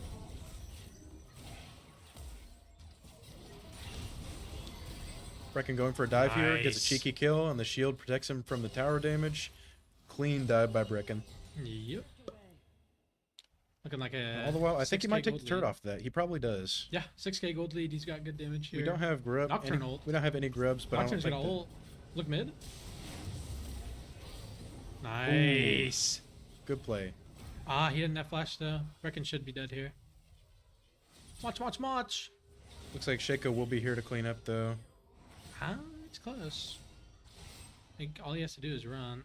Brecken going for a dive here, gets a Nice. cheeky kill, and the shield protects him from the tower damage. Clean dive by Brecken. Yep. Looking like a. All the while, I think he might 6K take the gold turret lead. off that. He probably does. Yeah, 6K gold lead. He's got good damage here. We don't have grub. Nocturne ult. We don't have any grubs, but Nocturne's I got don't a think ult. Look mid. Nice. good play. Ah, he didn't have flash though. Reckon should be dead here. Watch. Looks like Shaco will be here to clean up though. Ah, it's close. I think all he has to do is run.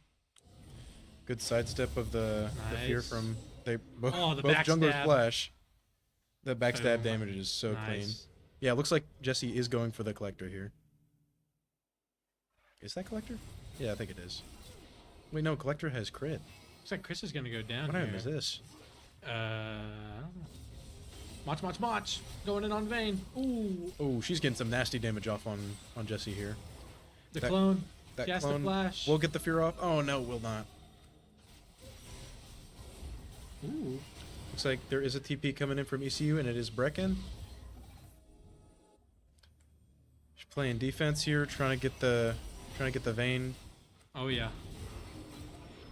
Good sidestep of the fear Nice. from they both, Oh, the both junglers backstab. flash. The backstab Boom. damage is so clean. Nice. Yeah, looks like Jesse is going for the collector here. Is that collector? Yeah, I think it is. Wait, no, collector has crit. Looks like Chris is gonna go down What here. item is this? I don't know. March. Going in on Vayne. Ooh. Oh, she's getting some nasty damage off on Jesse here. The That- clone. That Cast the clone flash. will get the fear off. Oh no, will not. Ooh. Looks like there is a TP coming in from ECU, and it is Brecken. She's playing defense here, trying to get the Vayne. Oh yeah.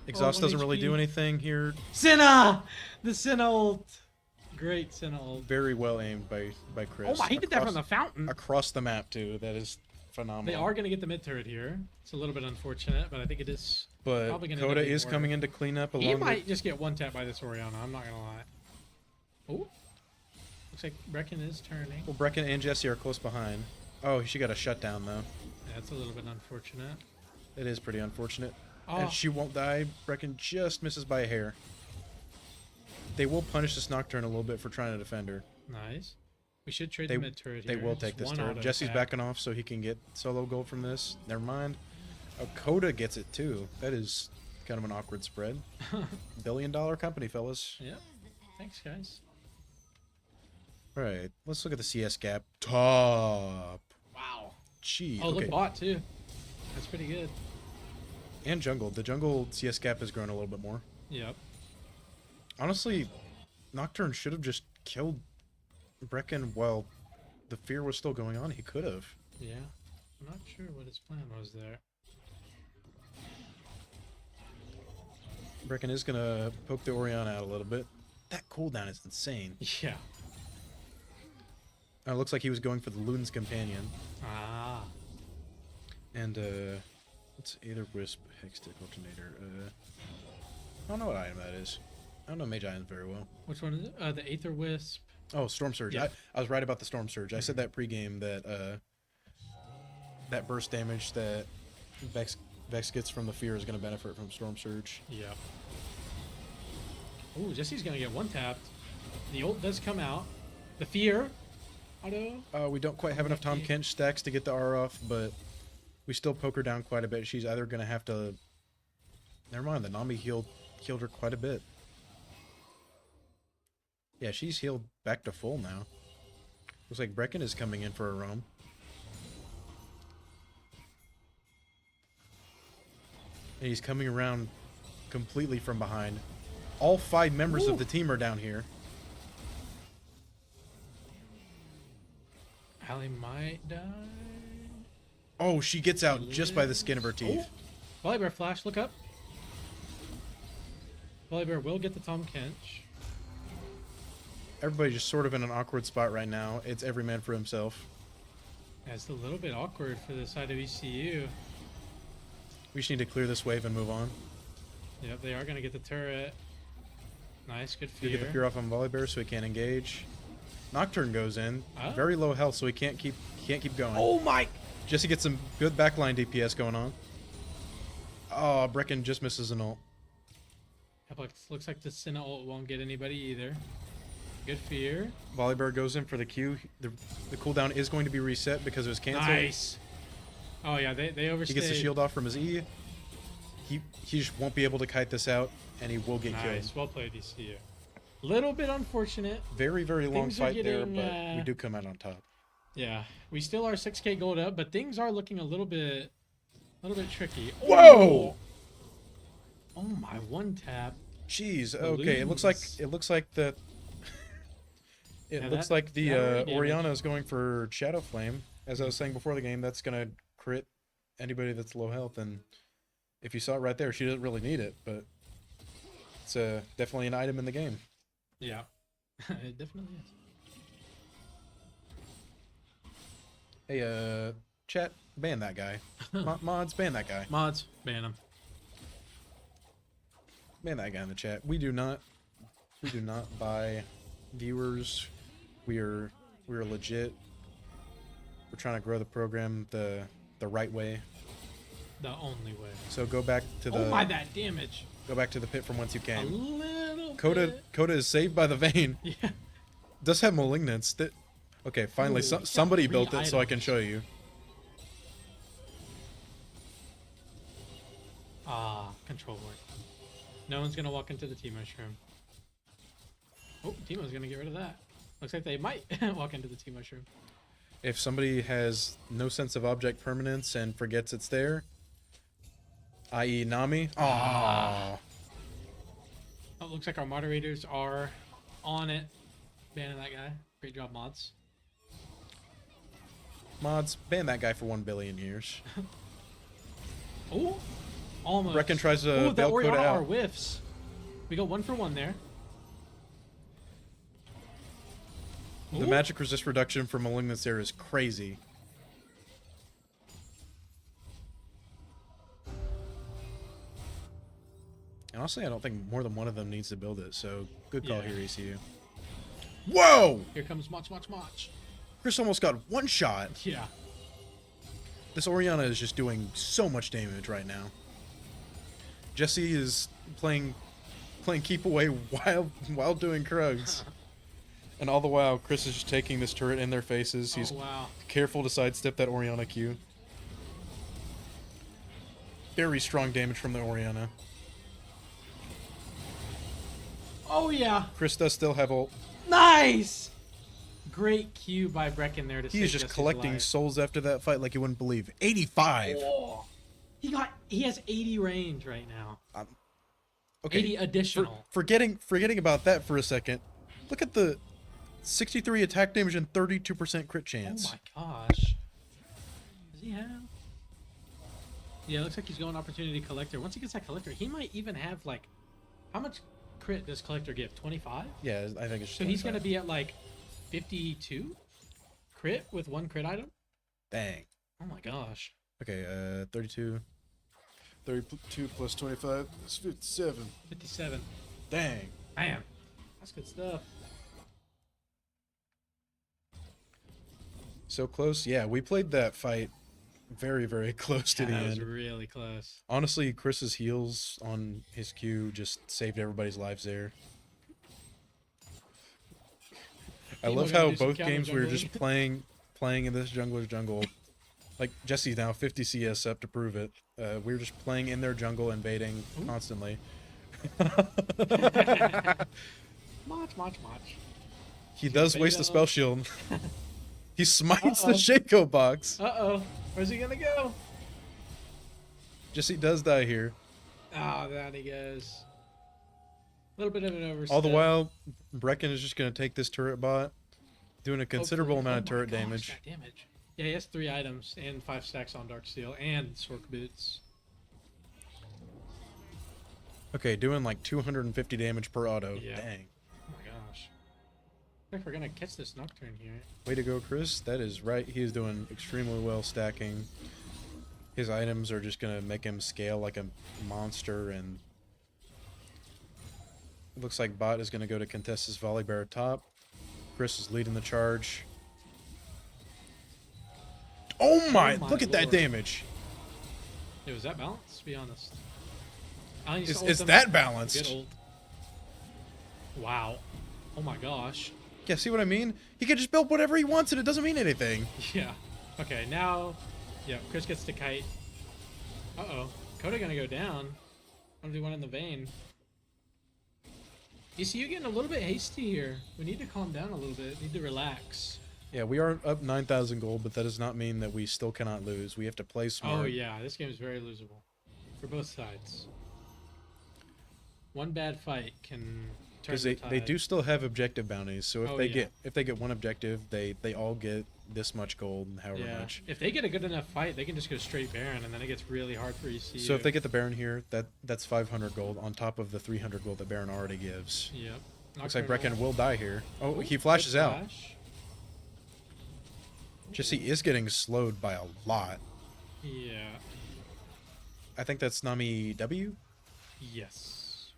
Exhaust 1 doesn't really do HP. anything here. Senna! The Senna ult. Great Senna ult. Very well aimed by Chris. Oh my, he did that from the fountain. across the map too. That is phenomenal. They are going to get the mid turret here. It's a little bit unfortunate, but I think it is. But probably gonna end up Coda being is more- coming in to clean up He along might with. just get one tap by this Orianna. I'm not going to lie. Oh. Looks like Brecken is turning. Well, Brecken and Jesse are close behind. Oh, she got a shutdown though. That's a little bit unfortunate. It is pretty unfortunate. Oh, And she won't die. Brecken just misses by a hair. They will punish this Nocturne a little bit for trying to defend her. nice. We should trade They, the mid turret they here. will Just take this one turret. auto Jesse's attack. backing off so he can get solo gold from this. Never mind. Oh, Coda gets it too. That is kind of an awkward spread. $1 billion company, fellas. Yep. Thanks, guys. All right, let's look at the CS gap. Top. Wow. Gee, Oh, okay. look, bot too. That's pretty good. And jungle. The jungle CS gap has grown a little bit more. Yep. Honestly, Nocturne should have just killed Brecken while the fear was still going on. He could have. Yeah. I'm not sure what his plan was there. Brecken is going to poke the Orianna out a little bit. That cooldown is insane. Yeah. It looks like he was going for the Loon's Companion. Ah. And, it's either Wisp, Hextech, Alternator. I don't know what item that is. I don't know mage items very well. Which one is it? The Aether Wisp. Oh, Storm Surge. Yeah. I was right about the Storm Surge. I said that pregame that that burst damage that Vex Vex gets from the fear is going to benefit from Storm Surge. Yeah. Ooh, Jesse's gonna get one tapped. The ult does come out. The fear. Auto. We don't quite have enough Tom Kench stacks to get the R off, but we still poke her down quite a bit. She's either going to have to... Never mind, the Nami healed her quite a bit. Yeah, she's healed back to full now. Looks like Brecken is coming in for a roam. And he's coming around completely from behind. All 5 members of the team are down here. Allie might die. Oh, she gets out just by the skin of her teeth. Oh. Volibear flash, look up. Volibear will get the Tom Kench. Everybody's just sort of in an awkward spot right now. It's every man for himself. Yeah, it's a little bit awkward for the side of ECU. We just need to clear this wave and move on. Yep, they are going to get the turret. Nice, good We fear. get the fear off on Volibear so he can't engage. Nocturne goes in. Oh. Very low health, so he can't keep going. Oh my! Jesse gets some good backline DPS going on. Oh, Brecken just misses an ult. Yep, looks like the Senna ult won't get anybody either. Good fear. Volibear goes in for the Q. The cooldown is going to be reset because it was canceled. Nice. Oh yeah, they overstayed. He gets the shield off from his E. He just won't be able to kite this out, and he will get killed. Nice, well played ECU. Little bit unfortunate. Very, very long Things are fight there, getting, but we do come out on top. Yeah, we still are 6K gold up, but things are looking a little bit tricky. Whoa! Oh my, one tap. Jeez. Okay, it looks like that. It looks like the Orianna is going for Shadow Flame. As I was saying before the game, that's gonna crit anybody that's low health, and if you saw it right there, she doesn't really need it, but it's definitely an item in the game. Yeah, it definitely is. Hey, chat, ban that guy. Mods, ban that guy. Mods, ban him. Ban that guy in the chat. We do not buy viewers. We are legit. We're trying to grow the program the right way. The only way. So go back to the. Oh my, that damage. Go back to the pit from whence you A came. little Coda is saved by the vein. Yeah. Does have malignance. That. Okay, finally, Ooh, somebody got built 3 it so I can items. show you. Ah, control word. No one's gonna walk into the T mushroom. Oh, Teemo's gonna get rid of that. Looks like they might walk into the T mushroom. If somebody has no sense of object permanence and forgets it's there, i.e. Nami. Aww. Oh, looks like our moderators are on it. Banning that guy. Great job, mods. Mods, ban that guy for 1 billion years. Oh, almost. Brecken tries to Oh, the bail Coda Orianna are out. whiffs. We got 1 for 1 there. The Ooh. magic resist reduction for malignance there is crazy. And honestly, I don't think more than one of them needs to build it, so good call Yeah. here, ECU. Whoa! Here comes Mach. Chris almost got one shot. Yeah. This Orianna is just doing so much damage right now. Jesse is playing keep away while doing Krugs. And all the while, Chris is just taking this turret in their faces. He's Oh, wow. careful to sidestep that Orianna Q. Very strong damage from the Orianna. Oh, yeah. Chris does still have ult. Nice! Great Q by Brecken there to He is save just Jesse's collecting life. souls after that fight like you wouldn't believe. 85! Oh. He has 80 range right now. Okay, 80 additional. forgetting about that for a second. Look at the 63 attack damage and 32% crit chance. Oh my gosh. Does he have? Yeah, it looks like he's going opportunity collector. Once he gets that collector, he might even have like, how much crit does collector give? 25? Yeah, I think it's. So he's gonna be at like 52 crit with 1 crit item. Dang. Oh my gosh. Okay, 32. 32 plus 25 is 57. 57. Dang. Damn. That's good stuff. So close. Yeah, we played that fight very, very close to the That was end. really close. Honestly, Chris's heals on his Q just saved everybody's lives there. I Timo love gotta how do some both counter games we were jungling. just playing in this jungler's jungle. Like, Jesse's now 50 CS up to prove it. We were just playing in their jungle, invading constantly. Much. He does waste the spell shield. He smites the Uh-oh. Shaco box. Uh-oh. Where's he gonna go? Jesse does die here. Oh, down he goes. A little bit of an overstep. All the while, Brecken is just going to take this turret bot, doing a considerable Hopefully. amount of Oh my turret gosh, damage. that damage. Yeah, he has 3 items and 5 stacks on Dark Steel and Sork Boots. Okay, doing like 250 damage per auto. Yeah. Dang. Oh my gosh. I think we're gonna catch this Nocturne here. Way to go, Chris. That is right. He is doing extremely well stacking. His items are just going to make him scale like a monster, and it looks like bot is going to go to contest his volley bear top. Chris is leading the charge. Oh my, my look at that lord. damage. Hey, was that balanced? Be honest. Is that balanced? Good ult. Wow. Oh my gosh. Yeah, see what I mean? He can just build whatever he wants and it doesn't mean anything. Yeah. Okay, now... Yeah, Chris gets to kite. Uh-oh. Coda gonna go down. 1v1 in the vein. ECU getting a little bit hasty here. We need to calm down a little bit. Need to relax. Yeah, we are up 9,000 gold, but that does not mean that we still cannot lose. We have to play smart. Oh yeah, this game is very losable. For both sides. One bad fight can turn Because the they tide. do still have objective bounties, so if Oh, they yeah. get one objective, they all get this much gold and however Yeah. much. If they get a good enough fight, they can just go straight Baron, and then it gets really hard for ECU. So if they get the Baron here, that's 500 gold on top of the 300 gold that Baron already gives. Yep. Looks like Nocturne Brecken will die here. Oh, Ooh, he flashes good out. flash. Jesse is getting slowed by a lot. Yeah. I think that's Nami W. Yes.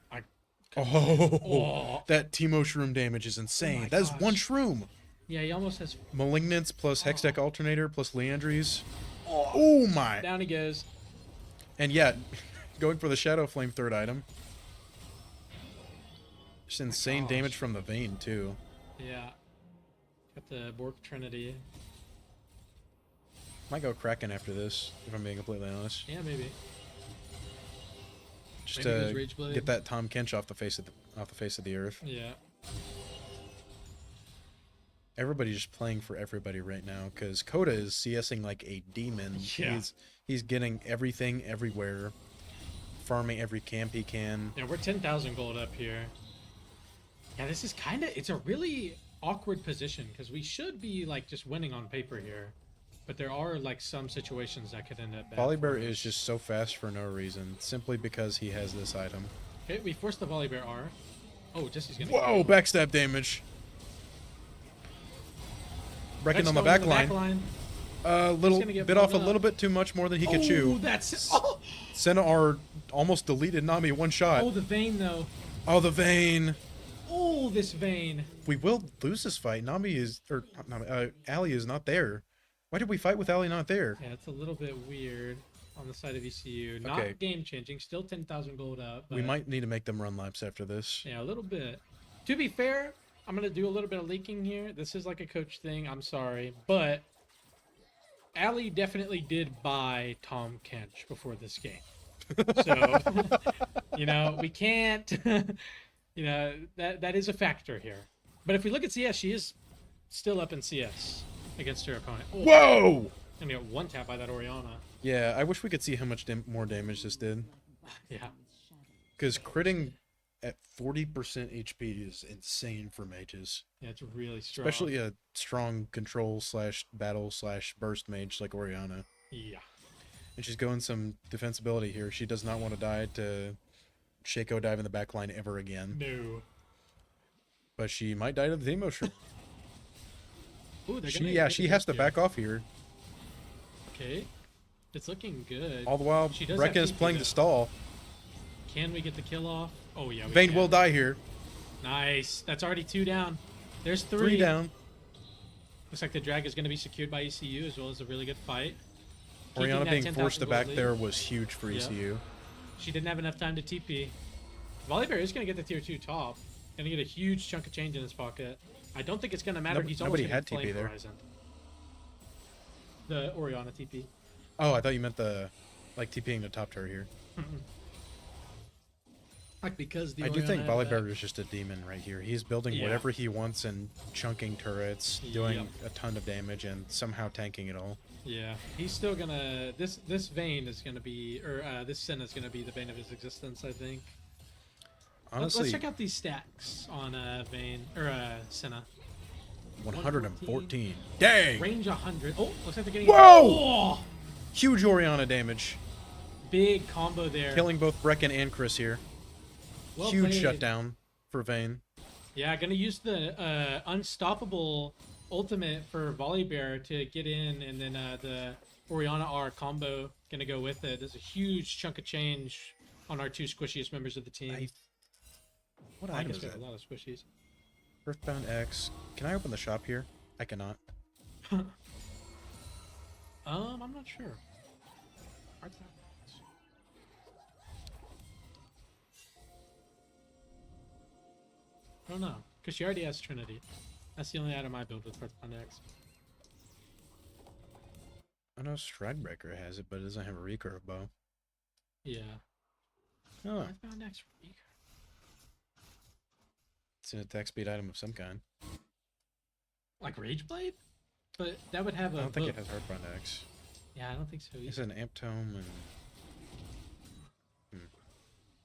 Oh, that Timo Shroom damage is Oh insane. my That is gosh. one Shroom. Yeah, he almost has... Malignance plus Hextech Alternator plus Leandries. Oh my. Down he goes. And yeah, going for the Shadow Flame third item. Just insane gosh. damage from the vein too. Yeah. Got the Bork Trinity. Might go Kraken after this, if I'm being completely honest. Yeah, maybe. Just Maybe goes to Rage Blade. get that Tom Kench off the face of the earth. Yeah. Everybody's just playing for everybody right now because Coda is CSing like a demon. Yeah. He's getting everything everywhere, farming every camp he can. Yeah, we're 10,000 gold up here. Yeah, this is kind of... It's a really awkward position because we should be like just winning on paper here. But there are like some situations that could end up bad. Volibear for is us. just so fast for no reason, simply because he has this item. Okay, we forced the Volibear R. Oh, Jesse's gonna... Whoa, backstab damage. Brecken on the back line. Little gonna get bit off a blown up. little bit too much more than he could Oh, chew. that's... Oh! Senna R almost deleted Nami one shot. Oh, the vein though. Oh, the vein. Oh, this vein. We will lose this fight. Nami is, or not Nami, Ali is not there. Why did we fight with Ali not there? Yeah, it's a little bit weird on the side of ECU. Not Okay. game changing. Still 10,000 gold up. We but- might need to make them run laps after this. Yeah, a little bit. To be fair, I'm going to do a little bit of leaking here. This is like a coach thing. I'm sorry. But Ali definitely did buy Tom Kench before this game. So, you know, we can't, you know, that is a factor here. But if we look at CS, she is still up in CS against her opponent. Oh, Whoa! and we got one tap by that Orianna. Yeah, I wish we could see how much more damage this did. Yeah. Because critting at 40% HP is insane for mages. Yeah, it's really strong. Especially a strong control / battle / burst mage like Orianna. Yeah. And she's going some defensibility here. She does not want to die to Shaco dive in the back line ever again. No. But she might die to the Timo Shroom. Ooh, they're She gonna yeah, make she a has to risk back here. off here. Okay. It's looking good. All the while, She does have Brecken is TP playing though. to stall. Can we get the kill off? Oh, yeah. We Vayne can. will die here. Nice. That's already 2 down. There's 3. 3 down. Looks like the drag is going to be secured by ECU as well as a really good fight. keeping Orianna that being 10,000 forced to gold back lead. there was huge for Yep. ECU. She didn't have enough time to TP. Volibear is going to get the tier 2 top. Going to get a huge chunk of change in his pocket. I don't think it's going to matter. He's almost Nobody going had to TP flame there. Horizon. The Orianna TP. Oh, I thought you meant the, like, TPing the top turret here. Like, because the I do Orianna think had Volibear that. is just a demon right here. He's building Yeah. whatever he wants and chunking turrets, doing Yep. a ton of damage, and somehow tanking it all. Yeah, he's still gonna. This Vayne is gonna be, or this Senna is gonna be the bane of his existence. I think. Honestly, Let's check out these stacks on Vayne or Senna. 114. Dang! Range 100. Oh, looks like they're getting. Whoa! Oh, Huge Orianna damage. big combo there. Killing both Brecken and Chris here. Well Huge played. shutdown for Vayne. Yeah, gonna use the unstoppable ultimate for Volibear to get in, and then the Orianna R combo gonna go with it. There's a huge chunk of change on our two squishiest members of the team. What I item guess is we have that? a lot of squishies. Earthbound X. Can I open the shop here? I cannot. I'm not sure. I don't know, because she already has Trinity. That's the only item I build with Earthbound X. I know Stridebreaker has it, but it doesn't have a recurve bow. Yeah. Oh, Earthbound X. it's an attack speed item of some kind. Like Rage Blade? But that would have a I don't think it book. has Earthbound X. Yeah, I don't think so It's either. an Amp Tome and...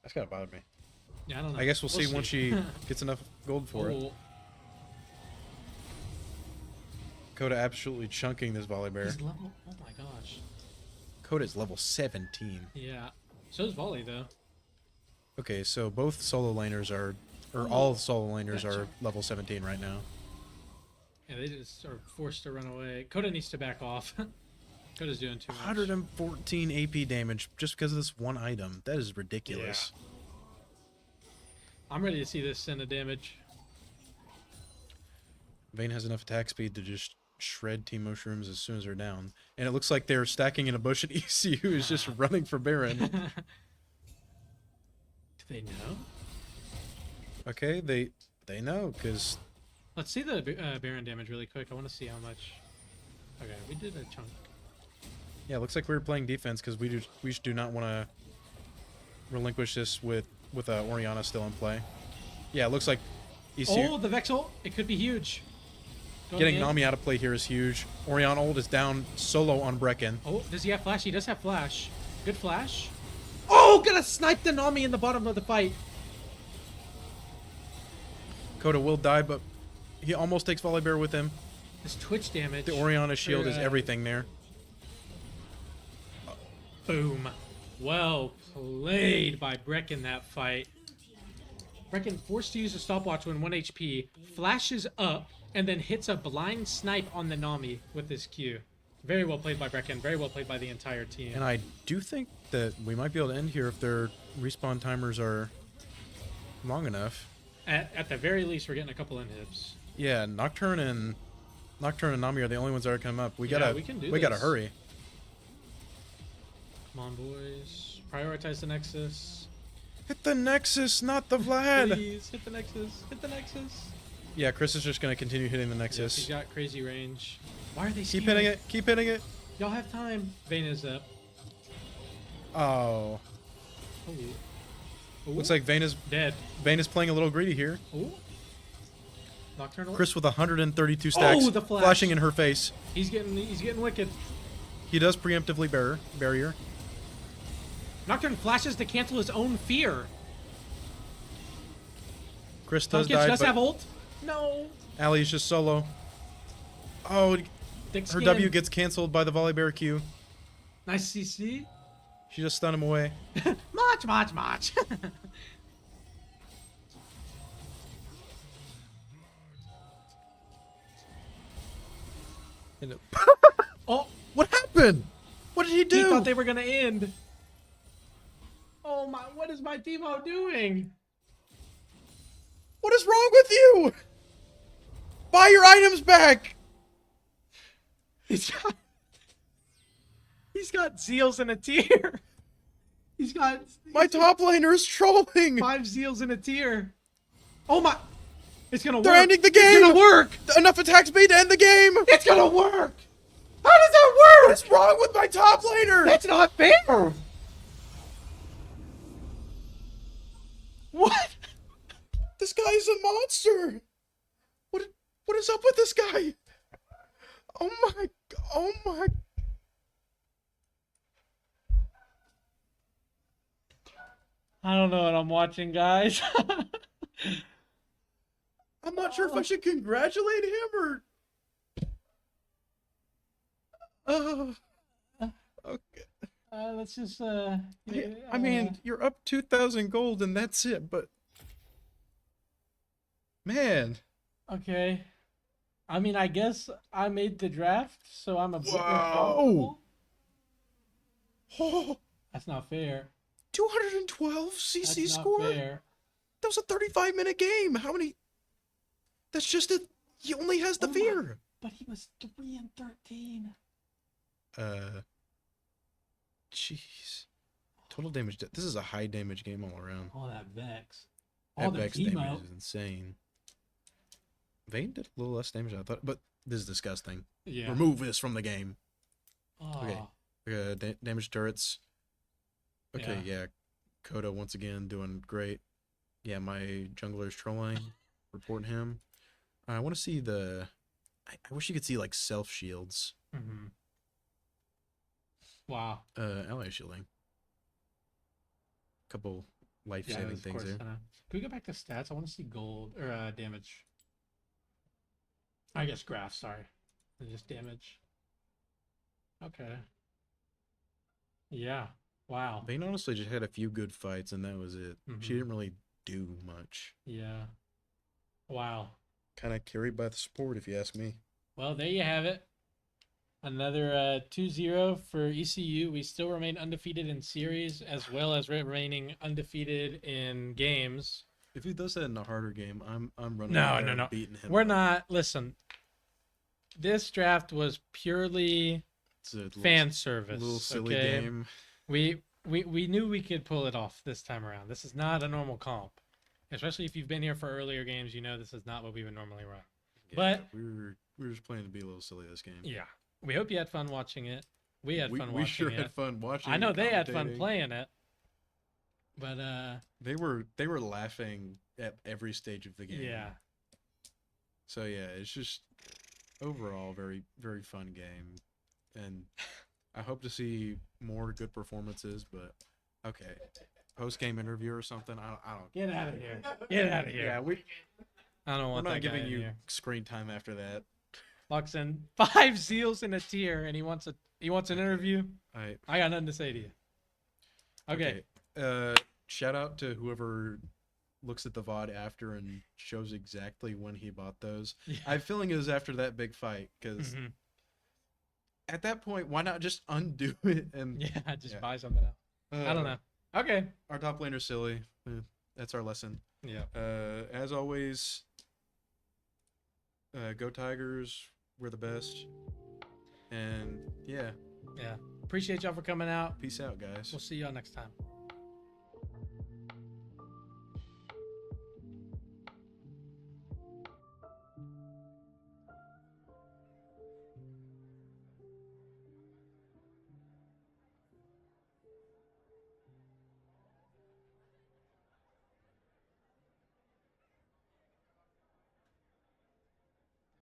That's gotta bother me. Yeah, I don't know. I guess we'll see once she gets enough gold for it. Oh, Coda absolutely chunking this Volibear. he's level. Oh my gosh. Coda's level 17. Yeah. So's Volley though. Okay, so both solo laners are... Or Oh, all solo laners gotcha. are level 17 right now. Yeah, they just are forced to run away. Coda needs to back off. Coda's doing too much. 114 AP damage just because of this one item. That is ridiculous. I'm ready to see this send a damage. Vayne has enough attack speed to just shred Team Mushrooms as soon as they're down. And it looks like they're stacking in a bush and ECU is just running for Baron. Do they know? Okay, they know, because... Let's see the Baron damage really quick. I want to see how much. Okay, we did a chunk. Yeah, it looks like we were playing defense because we just do not want to relinquish this with Orianna still in play. Yeah, it looks like ECU... Oh, the Vexel! It could be huge. Going Getting in. Nami out of play here is huge. Orianna ult is down solo on Brecken. Oh, does he have flash? He does have flash. Good flash. Oh, gonna snipe the Nami in the bottom of the fight. Coda will die, but he almost takes Volibear with him. This Twitch damage. The Orianna shield for, is everything there. Boom. Well played by Breck in that fight. Brecken forced to use a stopwatch when 1 HP, flashes up, and then hits a blind snipe on the Nami with this Q. Very well played by Brecken. Very well played by the entire team. And I do think that we might be able to end here if their respawn timers are long enough. At the very least, we're getting a couple inhibs. Yeah, Nocturne and Nami are the only ones that are coming up. We Yeah, gotta we can do gotta this. hurry. Come on, boys. Prioritize the Nexus. Hit the Nexus, not the Vlad. Please, hit the Nexus. Hit the Nexus. Yeah, Chris is just gonna continue hitting the Yes, Nexus. he's got crazy range. Why are they Keep stealing? hitting it. Keep hitting it. Y'all have time. Vayne is up. Oh, Oh. looks like Vayne is Dead. playing a little greedy here. Oh. Nocturnal. Chris with 132 stacks, Oh, the flash. flashing in her face. He's getting wicked. He does preemptively barrier. Nocturne flashes to cancel his own fear. Chris does Pumpkins die, does but have ult. No. Allie's just solo. Oh, Thick her skin. W gets canceled by the Volibear Q. Nice CC. She just stunned him away. March. Oh, What happened? What did he he do? thought they were gonna end. Oh my! What is my Teemo doing? What is wrong with you? Buy your items back. He's got. He's got Zeals in a tier. He's got My top laner is trolling. 5 Zeals in a tier. Oh my! It's gonna They're work. ending the It's game. gonna work. Enough attack speed to end the game. It's gonna work. How does that work? What's wrong with my top laner? That's not fair. What? This guy is a monster. What is up with this guy? Oh my. Oh my. I don't know what I'm watching, guys. I'm not sure if I should congratulate him or. Okay. Let's just I mean, you're up 2,000 gold and that's it, but man, okay. I mean, I guess I made the draft, so I'm a bit Whoa. responsible. oh, That's not fair. 212 CC That's not score. fair. That was a 35-minute game. How many? That's just it. He only has the Oh my- fear. But he was 3 and 13. Jeez. Total damage. This is a high damage game all around. All that Vex. All That the Vex chemo. damage is insane. Vayne did a little less damage than I thought, but this is disgusting. Yeah. Remove this from the game. Oh. Okay. Damage turrets. Okay, yeah. Kodo once again doing great. Yeah, my jungler's trolling. Reporting him. I want to see the... I wish you could see, like, self-shields. Mm-hmm. Wow. Ally shielding. Couple Yeah, life-saving of things course. there. Can we go back to stats? I want to see gold or damage. I guess graphs. Sorry, just damage. Okay. Yeah. Wow. Vayne honestly just had a few good fights, and that was it. She Mhm. didn't really do much. Yeah. Wow. Kind of carried by the support, if you ask me. Well, there you have it. Another 2-0 for ECU. We still remain undefeated in series as well as remaining undefeated in games. If he does that in a harder game, I'm running No, out there no, and no. beating him. We're up. not. Listen. This draft was purely It's a little, fan service. little silly okay? game. We knew we could pull it off this time around. This is not a normal comp. Especially if you've been here for earlier games, you know this is not what we would normally run. Yeah, But we were just playing to be a little silly this game. yeah, we hope you had fun watching it. We had fun watching we sure it. had fun watching. I know and they had fun commentating. playing it. But They were laughing at every stage of the game. yeah. So yeah, it's just overall very very fun game, and I hope to see more good performances. But okay, post game interview or something. I don't. Get out of here. Get out of here. Yeah, I don't we're want not that guy giving in you here. screen time after that. Locks in 5 Zeals in a tier, and he wants an interview. I got nothing to say to you. Okay. Shout out to whoever looks at the VOD after and shows exactly when he bought those. Yeah. I have a feeling it was after that big fight, because Mhm. at that point, why not just undo it and Yeah, just Yeah. buy something else. I don't know. Okay. Our top laner's silly. That's our lesson. Yeah. As always, go Tigers. We're the best. And yeah, Yeah. Appreciate y'all for coming out. peace out, guys. We'll see y'all next time.